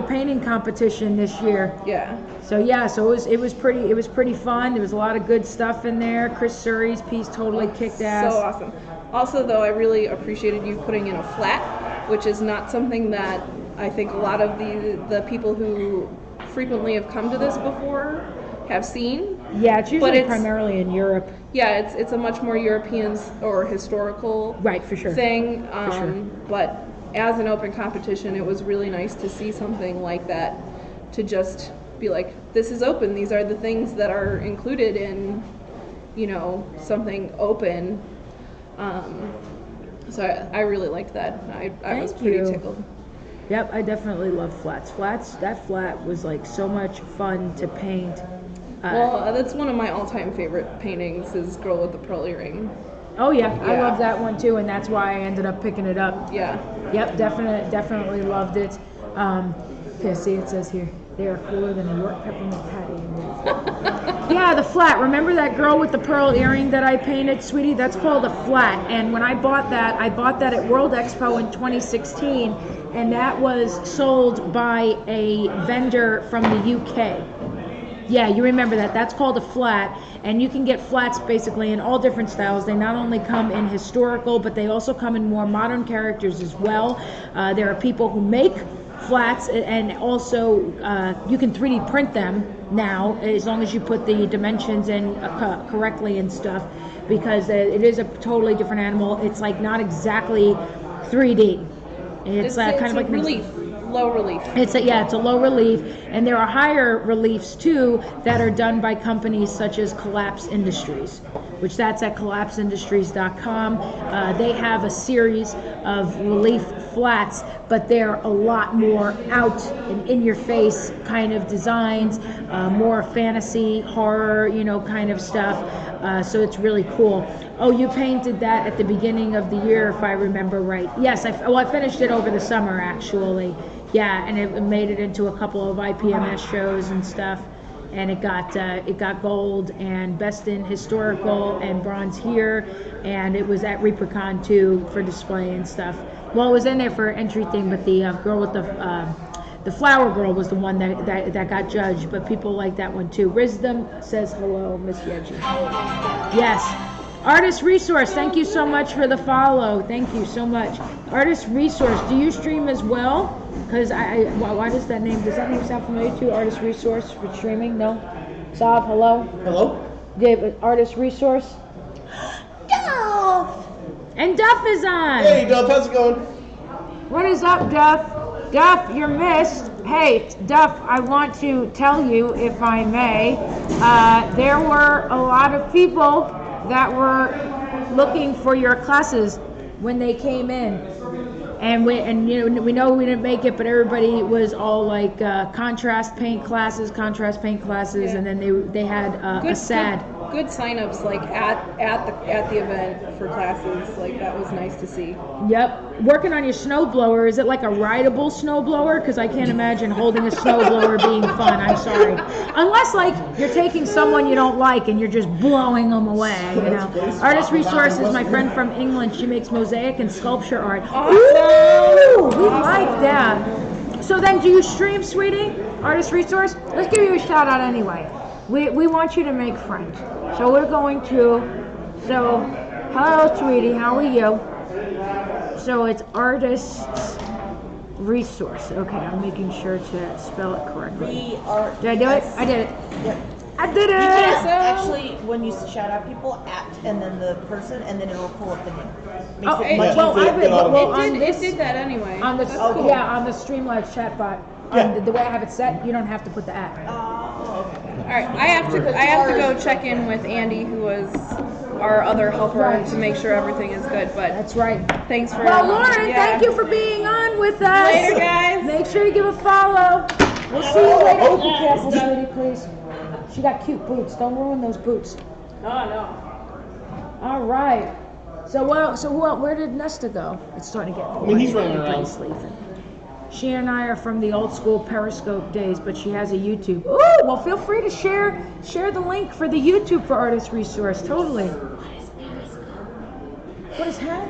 painting competition this year. Yeah. So it was pretty fun. There was a lot of good stuff in there. Chris Surrey's piece totally kicked ass. So awesome. Also, though, I really appreciated you putting in a flat, which is not something that I think a lot of the people who frequently have come to this before have seen. Yeah, it's usually primarily in Europe. Yeah, it's a much more European or historical for sure. thing. For sure. But as an open competition, it was really nice to see something like that, to just be like, this is open. These are the things that are included in, something open. So I really liked that. I was Thank pretty you. tickled. Yep, I definitely love flats. That flat was like so much fun to paint. Well, that's one of my all-time favorite paintings is Girl with the Pearl Earring. Oh yeah, I Yeah. love that one too, and that's why I ended up picking it up. Yeah. Yep, definitely loved it. Okay, see, it says here, they are cooler than a York peppermint patty. Yeah, the flat. Remember that girl with the pearl earring that I painted, sweetie? That's called a flat. And when I bought that at World Expo in 2016, and that was sold by a vendor from the UK. Yeah, you remember that. That's called a flat, and you can get flats basically in all different styles. They not only come in historical, but they also come in more modern characters as well. There are people who make flats, and also you can 3D print them now, as long as you put the dimensions in correctly and stuff, because it is a totally different animal. It's like not exactly 3D. It's kind of like relief. Low relief. It's a low relief, and there are higher reliefs too that are done by companies such as Collapse Industries, which that's at collapseindustries.com. They have a series of relief flats, but they're a lot more out and in your face kind of designs, more fantasy, horror, kind of stuff. So it's really cool. Oh, you painted that at the beginning of the year, if I remember right. Yes, I finished it over the summer actually. Yeah, and it made it into a couple of IPMS shows and stuff, and it got gold and best in historical and bronze here, and it was at ReaperCon too for display and stuff. Well, it was in there for entry thing, but the girl with the flower girl was the one that got judged, but people like that one too. Wisdom says hello, Miss Yeji. Yes. Artist Resource, thank you so much for the follow. Thank you so much. Artist Resource, do you stream as well? Because why does that name sound familiar to you? Artist Resource for streaming? No? Saab, hello? Hello? David, Artist Resource? Duff! And Duff is on! Hey, Duff, how's it going? What is up, Duff? Duff, you're missed. Hey, Duff, I want to tell you, if I may, there were a lot of people that were looking for your classes when they came in, and we know we didn't make it, but everybody was all like contrast paint classes, Yeah. and then they had a sad. Good signups like at the event for classes. Like that was nice to see. Yep. Working on your snowblower. Is it like a rideable snowblower? Because I can't imagine holding a snowblower being fun. I'm sorry. Unless like you're taking someone you don't like and you're just blowing them away. Artist Resource is my friend from England. She makes mosaic and sculpture art. Awesome. Ooh, we like that. So then, do you stream, sweetie? Artist Resource. Let's give you a shout out anyway. We want you to make friends. So we're going to. So, hello, sweetie. How are you? So it's Artist Resource. Okay, I'm making sure to spell it correctly. Did I do it? I did it. Yep. I did it. Actually, when you shout out people, and then the person, and then it'll pull up the name. Makes it much easier. It did that anyway. On the That's cool. on the Streamlabs chatbot. The way I have it set, you don't have to put the at. Oh, okay. All right, I have to go check in with Andy, who was our other helper, to make sure everything is good. But That's right. thanks for. Well, Lauren, thank you for being on with us. Later, guys. Make sure you give a follow. We'll see you later. Oh, be careful, sweetie, please. She got cute boots. Don't ruin those boots. No. All right. So where did Nesta go? It's starting to get. He's running around. Everybody's sleeping. She and I are from the old school Periscope days, but she has a YouTube. Ooh, well, feel free to share the link for the YouTube for Artist Resource. Totally. What is that?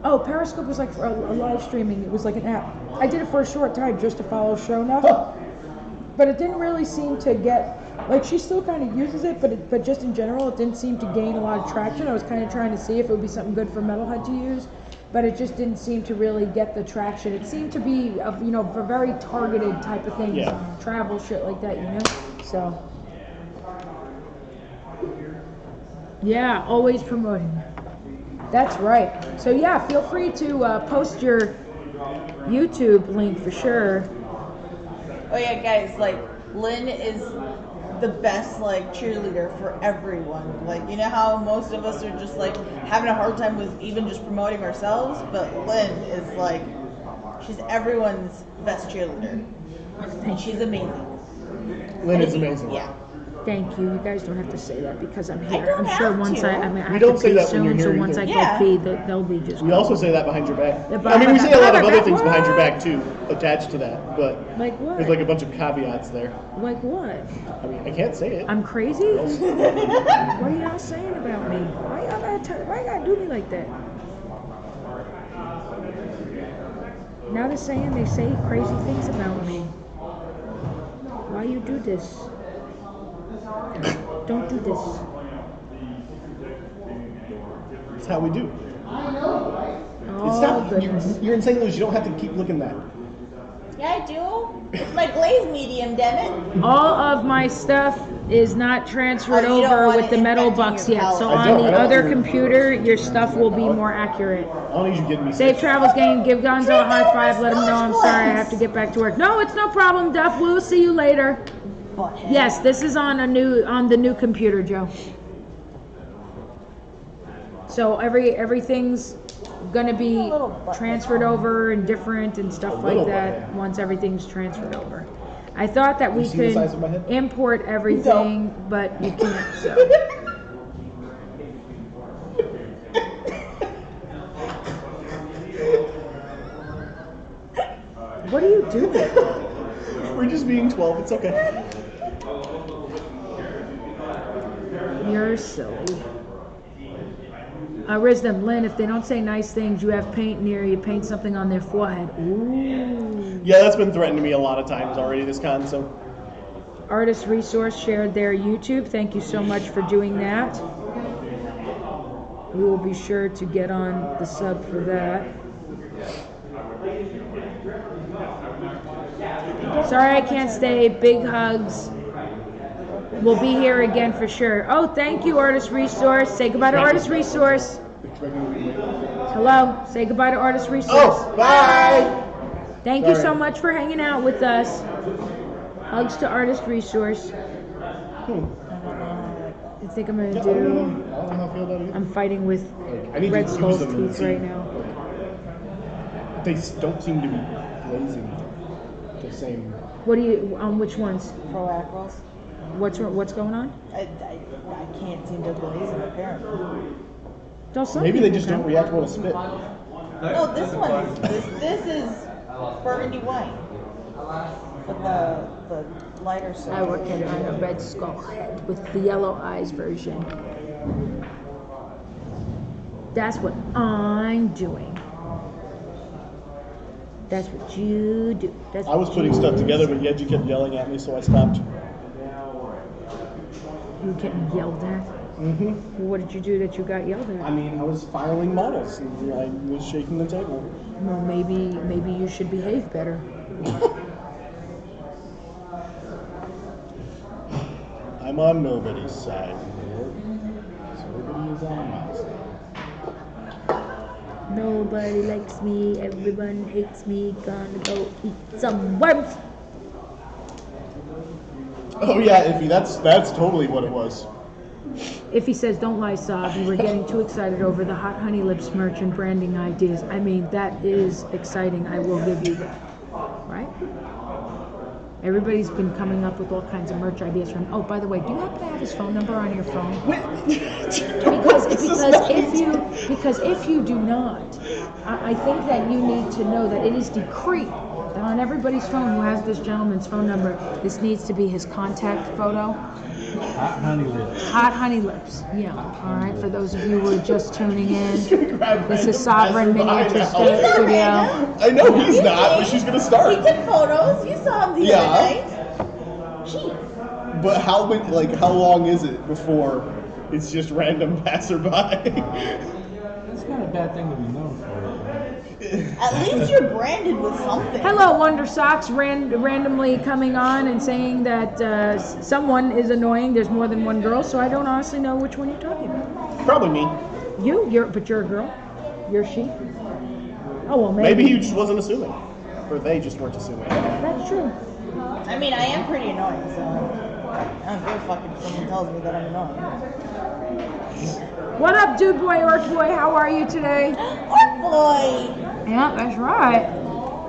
Oh, Periscope was like for a live streaming. It was like an app. I did it for a short time just to follow show enough, but it didn't really seem to get. Like she still kind of uses it, but just in general, it didn't seem to gain a lot of traction. I was kind of trying to see if it would be something good for Metalhead to use. But it just didn't seem to really get the traction. It seemed to be, for very targeted type of things, travel shit like that, So, yeah, always promoting. That's right. So yeah, feel free to post your YouTube link for sure. Oh yeah, guys, like Lynn is the best like cheerleader for everyone. Like, you know how most of us are just like having a hard time with even just promoting ourselves, but Lynn is like, she's everyone's best cheerleader, and she's amazing. Lynn is amazing. Yeah. Thank you. You guys don't have to say that because I'm I here. don't I'm sure have once to. I mean, I We have don't to say pee that when soon, you're so here once I either. go Yeah. pee, they'll be just. We also say that behind your back. Yeah, I mean, we say a lot of other things what? behind your back too, attached to that, but Like what? there's like a bunch of caveats there. Like what? I mean, I can't say it. I'm crazy? What are y'all saying about me? Why y'all gotta do me like that? Now they're saying they say crazy things about me. Why you do this? Don't do this. It's how we do. Oh, It's not. goodness. You're in St. Louis. You don't have to keep looking that. Yeah, I do. It's my glaze medium, damn it. All of my stuff is not transferred Oh, you don't over want with it the metal infecting bucks your yet. So palate. I on don't- the I don't other want- computer, your stuff will be more accurate. I don't need you getting me Safe sick. travels, gang. Give Gonzo a high five. Let him know I'm sorry. I have to get back to work. No, it's no problem, Duff. We'll see you later. Butthead. Yes, this is on the new computer, Joe. So everything's gonna be transferred over and different and stuff like little that butthead. once everything's transferred over. I thought that we You see the could size of my head? import everything, but you can't. So. What are you doing? We're just being 12. It's okay. You're silly. Wisdom, Lynn, if they don't say nice things, you have paint near you, paint something on their forehead. Ooh. Yeah, that's been threatened to me a lot of times already this con, so. Artist Resource shared their YouTube. Thank you so much for doing that. We will be sure to get on the sub for that. Sorry I can't stay. Big hugs. We'll be here again for sure. Oh, thank you, Artist Resource. Say goodbye to Artist Resource. Hello. Say goodbye to Artist Resource. Oh, bye! Thank you so Sorry. much for hanging out with us. Hugs to Artist Resource. I think I'm gonna I don't do. know how I feel about it. I'm fighting with I need Red to use Skull's them and teeth see. right now. They don't seem to be blazing the same. What do you? On which ones? Pro Acros. What's going on? I can't seem to glaze it apparently. Don't some Maybe they people just can. don't react well to spit. No, this one is this is burgundy white. But the lighter I side. work at on a Red Skull head with the yellow eyes version. That's what I'm doing. That's what you do. That's I was what putting you stuff do. together, but Yeji kept yelling at me, so I stopped. You were getting yelled at. Mm-hmm. Well, what did you do that you got yelled I at? mean, I was filing models, and I was shaking the table. Well, maybe you should behave better. I'm on nobody's side. So everybody is on my side. Nobody likes me, everyone hates me, gonna go eat some worms. Oh yeah, Iffy, that's totally what it was. If he says, don't lie, Sob, you were getting too excited over the Hot Honey Lips merch and branding ideas. I mean, that is exciting, I will give you that. Right? Everybody's been coming up with all kinds of merch ideas from. Oh, by the way, do you happen to have his phone number on your phone? Because if you do not, I think that you need to know that it is decreed that on everybody's phone who has this gentleman's phone number, this needs to be his contact photo. Hot honey lips. Hot Honey Lips. Yeah. All right. For those of you who are just tuning in, this is Sovereignminiatures studio. I know he's not, but she's gonna He start. took photos. You saw him the Yeah. other night. Jeez. But how long is it before it's just random passerby? That's not a bad thing to be known for. At least you're branded with something. Hello, Wonder Socks, randomly coming on and saying that someone is annoying. There's more than one girl, so I don't honestly know which one you're talking about. Probably me. But you're a girl. You're she. Oh well, Maybe he just wasn't assuming, or they just weren't assuming. That's true. I mean, I am pretty annoying, so. I don't give a fuck if someone tells me that I'm annoying. What up, dude boy, orc boy? How are you today? Orc boy. Yeah, that's right.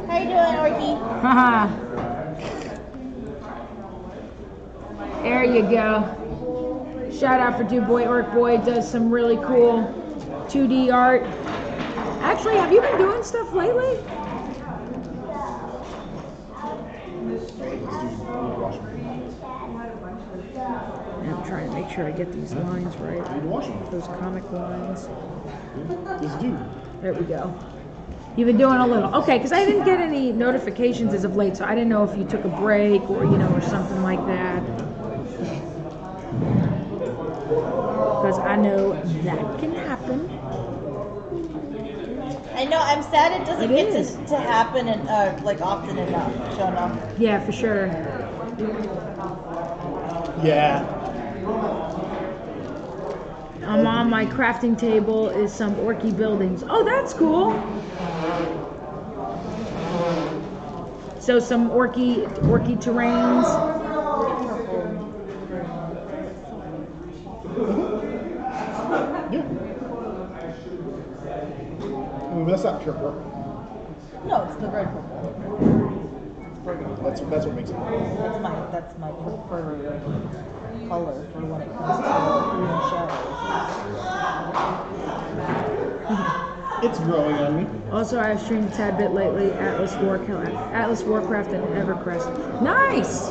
How you doing, Orky? Haha. There you go. Shout out for Dude Boy Orc Boy. Does some really cool 2D art. Actually, have you been doing stuff lately? I'm trying to make sure I get these lines right. Those comic lines. There we go. You've been doing a little. Okay, because I didn't get any notifications as of late, so I didn't know if you took a break or, or something like that. Because I know that can happen. I know. I'm sad it doesn't get to happen like often enough. Shona. Yeah, for sure. Yeah. On my crafting table is some orky buildings. Oh, that's cool. So some orky terrains. Yeah. I mean, that's not pure purple. No, it's the red purple. That's what makes it. That's my preferred color for when it comes to green shadows. It's growing on me. Also, I've streamed a tad bit lately. Atlas Warcraft, and Evercrest. Nice.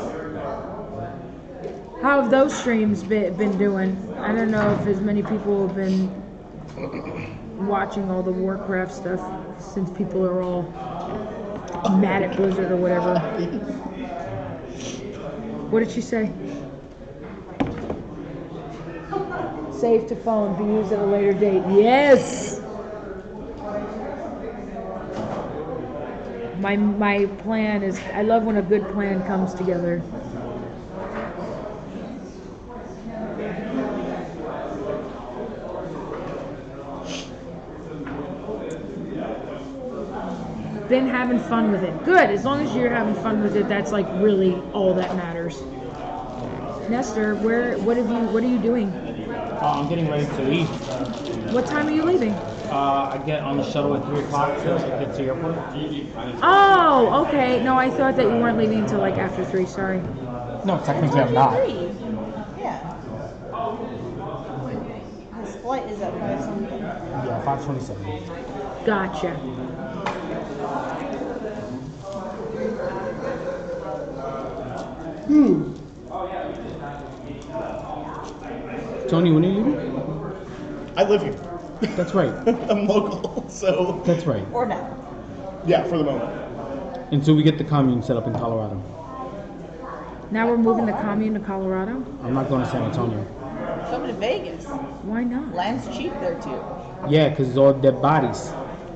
How have those streams been doing? I don't know if as many people have been watching all the Warcraft stuff since people are all mad at Blizzard or whatever. What did she say? Save to phone, be used at a later date. Yes! My plan is, I love when a good plan comes together. Been having fun with it. Good. As long as you're having fun with it, that's like really all that matters. Nestor, what are you doing? I'm getting ready to leave. What time are you leaving? I get on the shuttle at 3 o'clock to get to the airport. Oh, okay. No, I thought that you weren't leaving until like after 3. Sorry. No, technically I'm not. Yeah. His flight is at 5 something. Yeah, 5:27. Gotcha. Tony, when are you leaving? I live here. That's right. I'm local, so. That's right. Or not. Yeah, for the moment. Until we get the commune set up in Colorado. Now we're moving the commune to Colorado? I'm not going to San Antonio. Come to Vegas. Why not? Land's cheap there too. Yeah, because it's all dead bodies.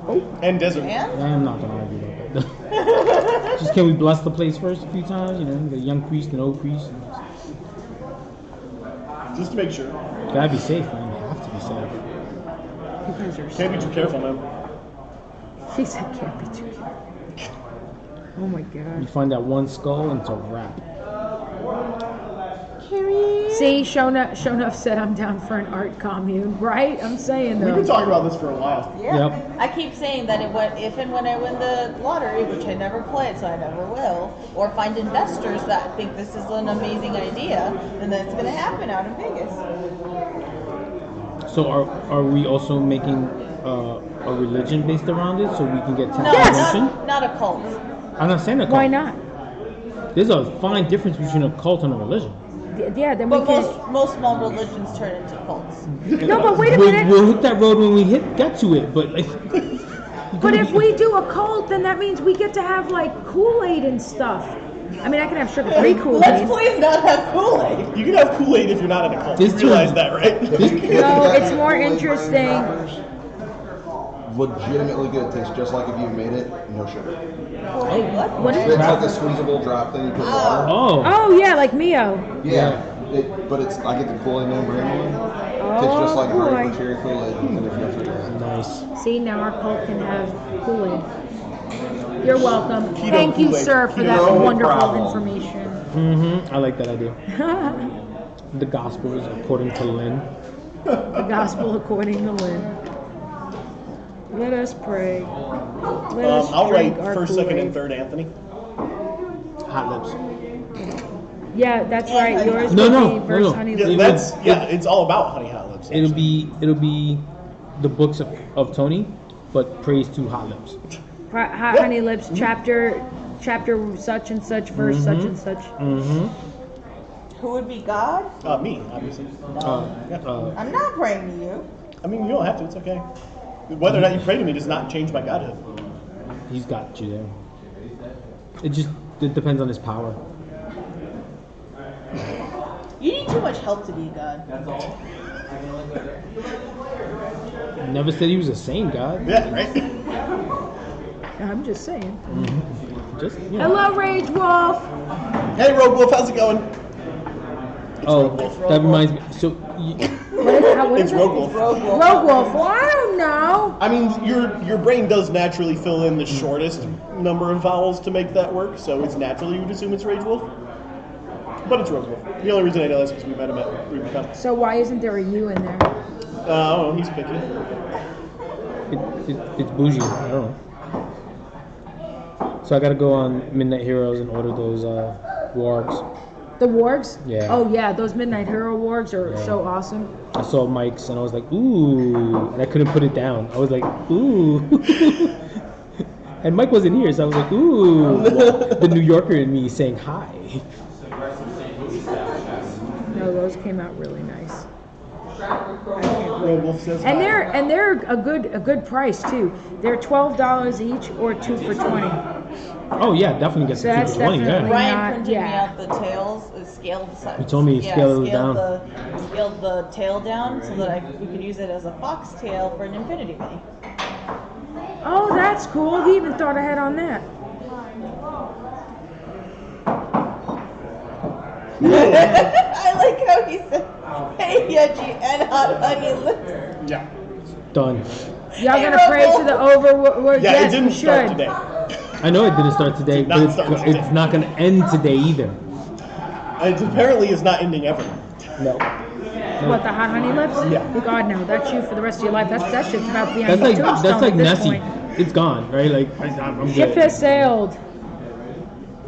Oh, and desert. And? I'm not going to argue about that. Just can we bless the place first a few times? The young priest and old priest. Just to make sure. Gotta be safe, man. You have to be safe. You guys are Can't be too careful, man. She said can't be too careful. Oh my You god. find that one skull and it's a wrap. See, Shona said I'm down for an art commune, right? I'm saying though. We've been talking about this for a while. Yeah. Yep. I keep saying that if and when I win the lottery, which I never played, so I never will, or find investors that think this is an amazing idea, then that's going to happen out in Vegas. So are we also making a religion based around it so we can get tax No, exemption? not a cult. I'm not saying a cult. Why not? There's a fine difference between a cult and a religion. Yeah, then we But can. most small religions turn into cults. No, but wait a minute. We'll hit that road when we get to it, but like. But if we do a cult, then that means we get to have like Kool-Aid and stuff. I mean, I can have sugar-free Let's Kool-Aid. please not have Kool-Aid. You can have Kool-Aid if you're not in a cult. This You realize too. that, right? No, it's more interesting. Legitimately good. Tastes just like if you made it, no sugar. What is It's it? like a squeezable drop thing you put in water. Oh. Oh yeah, like Mio. Yeah. But it's I get the Kool-Aid name brand one. Tastes just like boy. regular cherry Kool-Aid and there's no sugar in it. Nice. See, now our cult can have Kool-Aid. You're welcome. Keto Thank you, Kool-Aid. sir, for that No wonderful problem. information. Mm-hmm. I like that idea. The Gospels according to Lynn. The gospel according to Lynn. Let us pray. Let us I'll drink write our first, second, Kool-Aid. and third, Anthony. Hot lips. Yeah, that's right. Yours No, would no, be no, verse no. Honey Yeah, Lips. it's all about Honey Hot Lips. It'll be the books of Tony, but praise to Hot Lips. Honey Lips, chapter such and such, verse such and such. Mm-hmm. Who would be God? Me, obviously. I'm not praying to you. I mean, you don't have to. It's okay. Whether or not you pray to me does not change my godhood. He's got you there. It depends on his power. You need too much help to be God. Never said he was a saint, God. Yeah, right? I'm just saying. Just Hello, Rage Wolf. Hey, Rogue Wolf, how's it going? That reminds me. So, It's Rogue Wolf. Rogue Wolf. Well, I don't know. I mean, your brain does naturally fill in the shortest number of vowels to make that work, so it's natural you would assume it's Rage Wolf. But it's Rogue Wolf. The only reason I know that's because we met him at Rubicon. So why isn't there a U in there? I don't know, he's picky. it's bougie. I don't know. So I gotta go on Midnight Heroes and order those wargs. The wargs? Yeah. Oh yeah, those Midnight Hero wargs are so awesome. I saw Mike's and I was like, ooh, and I couldn't put it down. I was like, ooh. And Mike wasn't here, so I was like, ooh. The New Yorker in me saying hi. No, those came out really nice. Rogue Wolf says And hi. they're a good price too. They're $12 each or 2 for $20. Oh yeah, definitely get So some that's 2 for 20, definitely yeah. Ryan not- printed yeah. me out the tails, scaled the size. He told me he scaled it down. Scaled the tail down so that we could use it as a fox tail for an Infinity Mini. Oh, that's cool. He even thought ahead on that. I like how he said, "Hey, Yudgy and Hot Honey Lips." Yeah. Done. Y'all Hey, gonna pray Robo. to the overword? Yeah, Yes, it didn't we start should. today. I know it didn't start today, Did not but start today. it's not gonna end today either. It apparently is not ending ever. No. What, the Hot Honey Lips? Yeah. God, no. That's you for the rest of your life. That shit's about to be on That's your like tombstone at this Nessie. point. It's gone, right? Like I'm Ship good. has sailed.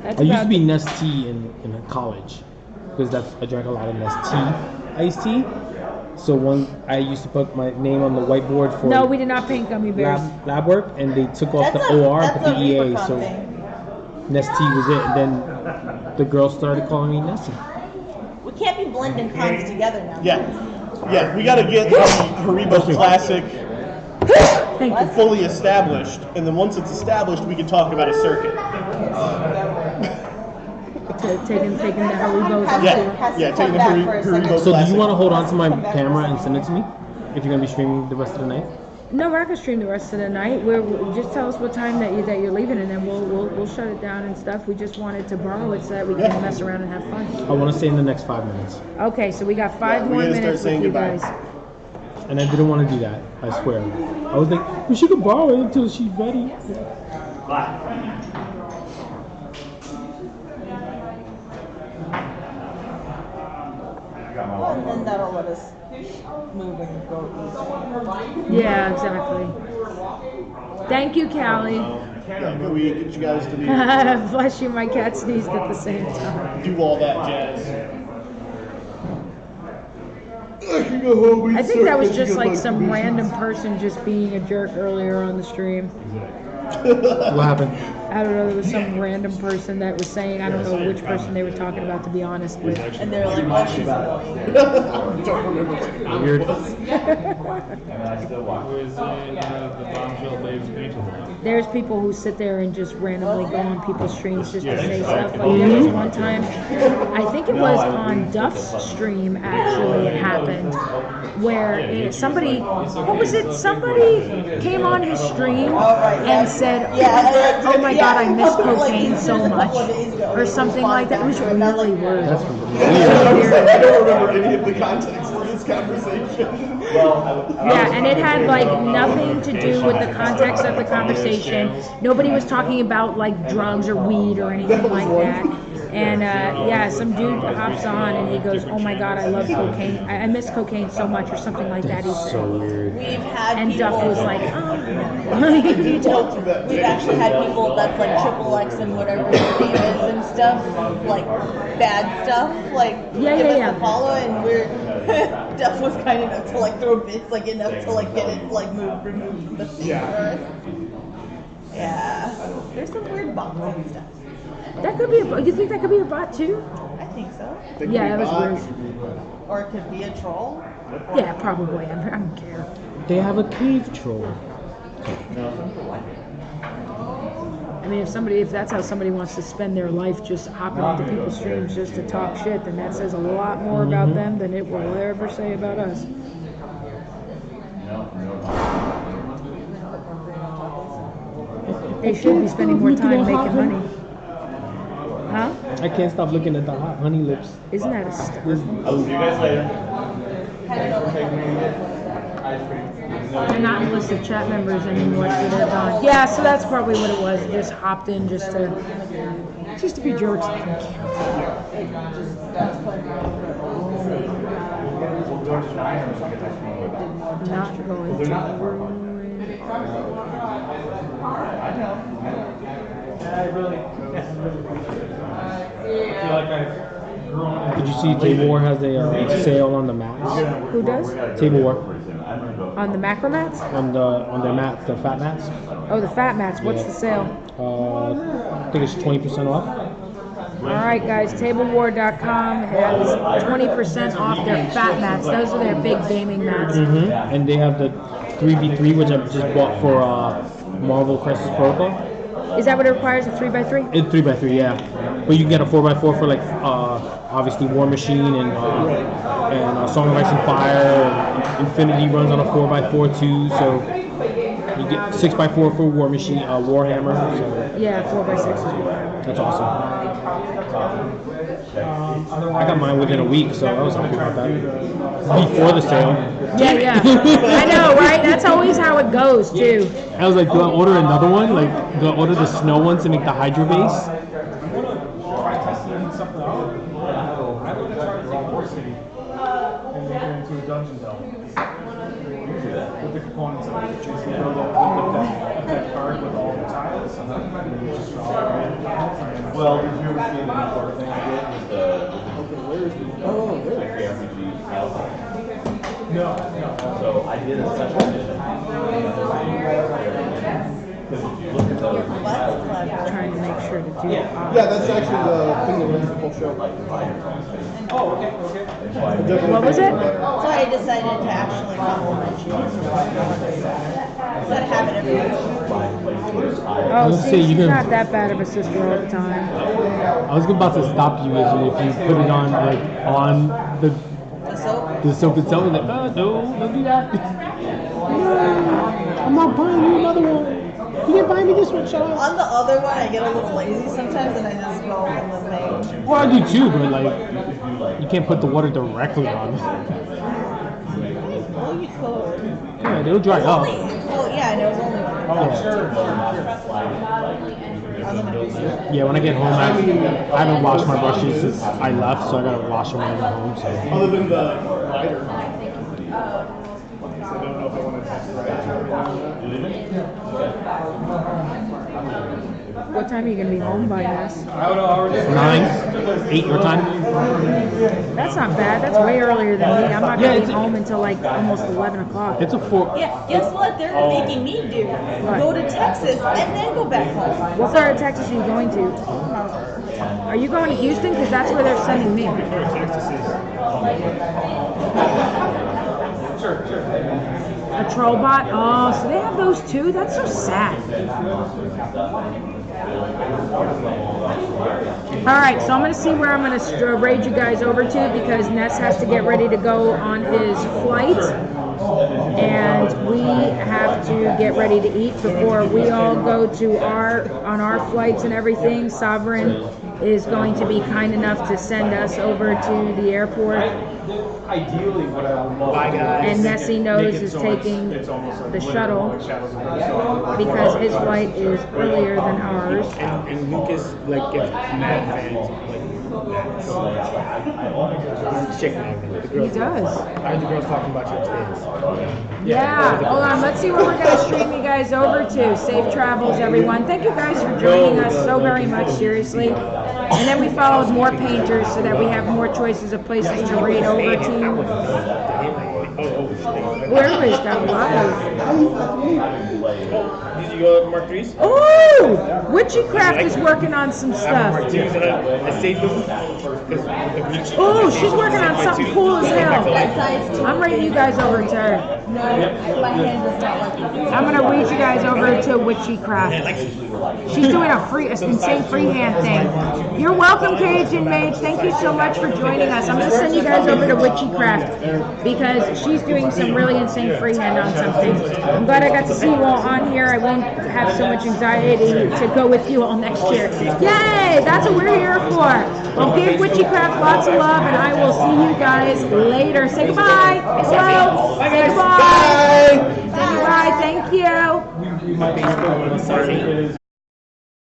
That's I used about to be Nest tea in college because I drank a lot of Nest tea, iced tea. So I used to put my name on the whiteboard for No, we did not paint gummy bears. lab work, and they took off That's the OR and put that's the a EA. Rubicon So thing. Nest tea was it, and then the girls started calling me Nessie. We can't be blending cons together now. Yeah. Yeah, we gotta get the Haribo Classic Thank you. fully established, and then once it's established, we can talk about a circuit. Taking the Haribos. Yeah, taking the Haribo So do Classic. you want to hold on to my camera and send it to me if you're gonna be streaming the rest of the night? No, we're not gonna stream the rest of the night. Just tell us what time that you're leaving, and then we'll shut it down and stuff. We just wanted to borrow it so that we can mess around and have fun. I want to say in the next 5 minutes, Okay, so we got 5 we more gotta start minutes with saying you goodbye. guys. and I didn't want to do that. I swear. I was like, we should borrow it until she's ready. Well, and then that'll let us move and go easy. Yeah, exactly. Thank you, Callie. Yeah, can we get you guys to Bless you, my cat sneezed at the same time. do all that jazz? I think that was just like some random person just being a jerk earlier on the stream. What happened? I don't know, there was some random person that was saying, I don't know which person they were talking about, to be honest with. And they're like, oh, she's annoying. Don't remember. Weird. Who is the bombshell Dave's Beach? There's people who sit there and just randomly go on people's streams just to say stuff. Like there was one time, I think it was on Duff's stream actually, it happened, where somebody came on his stream and said, oh my god, I miss cocaine so much, or something like that. It was really weird. That's I don't remember any of the context of this conversation. Yeah, and it had like nothing to do with the context of the conversation. Nobody was talking about like drugs or weed or anything like that. And yeah, some dude hops on and he goes, "Oh my God, I love cocaine. I miss cocaine so much," or something like that. He said. So weird. We've had And people, Duff was like, we've actually had people that's like triple X and whatever their name is and stuff, like bad stuff, like give us a follow, and we're Duff was kind enough to like throw bits like enough to like get it like removed from the feed for us. Yeah, there's some weird bots and stuff. That could be a bot. You think that could be a bot too? I think so. Yeah, that was weird. Or it could be a troll. Yeah, probably. I don't care. They have a cave troll. I mean, if that's how somebody wants to spend their life, just hopping onto people's streams just to talk shit, then that says a lot more about them than it will ever say about us. They should be spending more time making money. Huh? I can't stop looking at the hot honey lips. Isn't that a stuff? I'll see you guys later. They're not in the list of chat members anymore, so they're gone. Yeah, so that's probably what it was. They just hopped in just to be jerks. Not going to ruin. Did you see Table War has a sale on the mats? Who does? Table War. On the macro mats? On their mats, the fat mats. Oh, the fat mats. What's the sale? I think it's 20% off. All right, guys. TableWar.com has 20% off their fat mats. Those are their big gaming mats. And they have the 3v3, which I just bought for Marvel Crisis Protocol. Is that what it requires? A 3x3? It's 3x3, yeah. But you can get a 4x4 for like obviously War Machine and Song of Ice and Fire. And Infinity runs on a 4x4 too, so you get 6x4 for War Machine, Warhammer. So yeah, 4x6 is Warhammer. That's awesome. I got mine within a week, so I was happy about that. Before the sale. Yeah. I know, right? That's always how it goes, too. I was like, do I order another one? Like, do I order the snow one to make the Hydra base? With the components of it, you build a deck card with all the tiles, and then you just draw it. Well, did you ever see the new card thing I did with the RPG tile? No. So I did a special edition. Because if you look at those tiles, Trying to make sure to do it. Yeah, that's actually the thing that runs the whole show. Oh, okay. What was it? So I decided to actually compliment you. Instead of having everyone. Oh, see, she's not that bad of a sister all the time. I was about to stop you if you put it on the soap itself. Like, no, don't do that. I'm not buying you another one. You didn't buy me this one, shut up. On the other one, I get a little lazy sometimes, and I just go in the thing. Well, I do too, but like, you can't put the water directly on. Well, you could. Yeah, it'll dry up. Well, yeah, and it was only. Yeah, when I get home, I haven't washed my brushes since I left, so I gotta wash them when I get home. So. Other than the rider. I don't know if I want to test the rider. What time are you going to be home by, Ness? 9, 8 your time. That's not bad. That's way earlier than me. I'm not going to be home until like almost 11 o'clock. It's a 4. Yeah, guess what? They're making me do. Go to Texas and then go back home. What part of Texas are you going to? Are you going to Houston? Because that's where they're sending me. A troll bot? Oh, so they have those too? That's so sad. Alright, so I'm going to see where I'm going to raid you guys over to because Ness has to get ready to go on his flight. And we have to get ready to eat before we all go to on our flights and everything. Sovereign is going to be kind enough to send us over to the airport. Ideally, what I would love Bye, guys. And NessieKnows is taking the shuttle because his flight is earlier than ours. And Lucas like gets mad fans like chick magnet. He does. I heard the girls talking about you upstairs. Yeah, hold on. Let's see what we're going to stream you guys over to. Safe travels, everyone. Thank you guys for joining us so very much, seriously. And then we followed more painters so that we have more choices of places to raid over to. Well, everybody's got live. Did you go to Mark III's? Oh! Witchycraft is working on some stuff. Mark II's and I saved them. Oh, she's working on something cool as hell. I'm rating you guys over to her. My hand does not like it. I'm gonna read you guys over to Witchycraft. She's doing a insane freehand thing. You're welcome, Cajun Mage. Thank you so much for joining us. I'm gonna send you guys over to Witchycraft because she's doing some really insane freehand on something. I'm glad I got to see you all on here. I won't have so much anxiety to go with you all next year. Yay! That's what we're here for. Well, give Witchycraft lots of love, and I will see you guys later. Say goodbye. Hello. Say goodbye. Say goodbye. Thank you.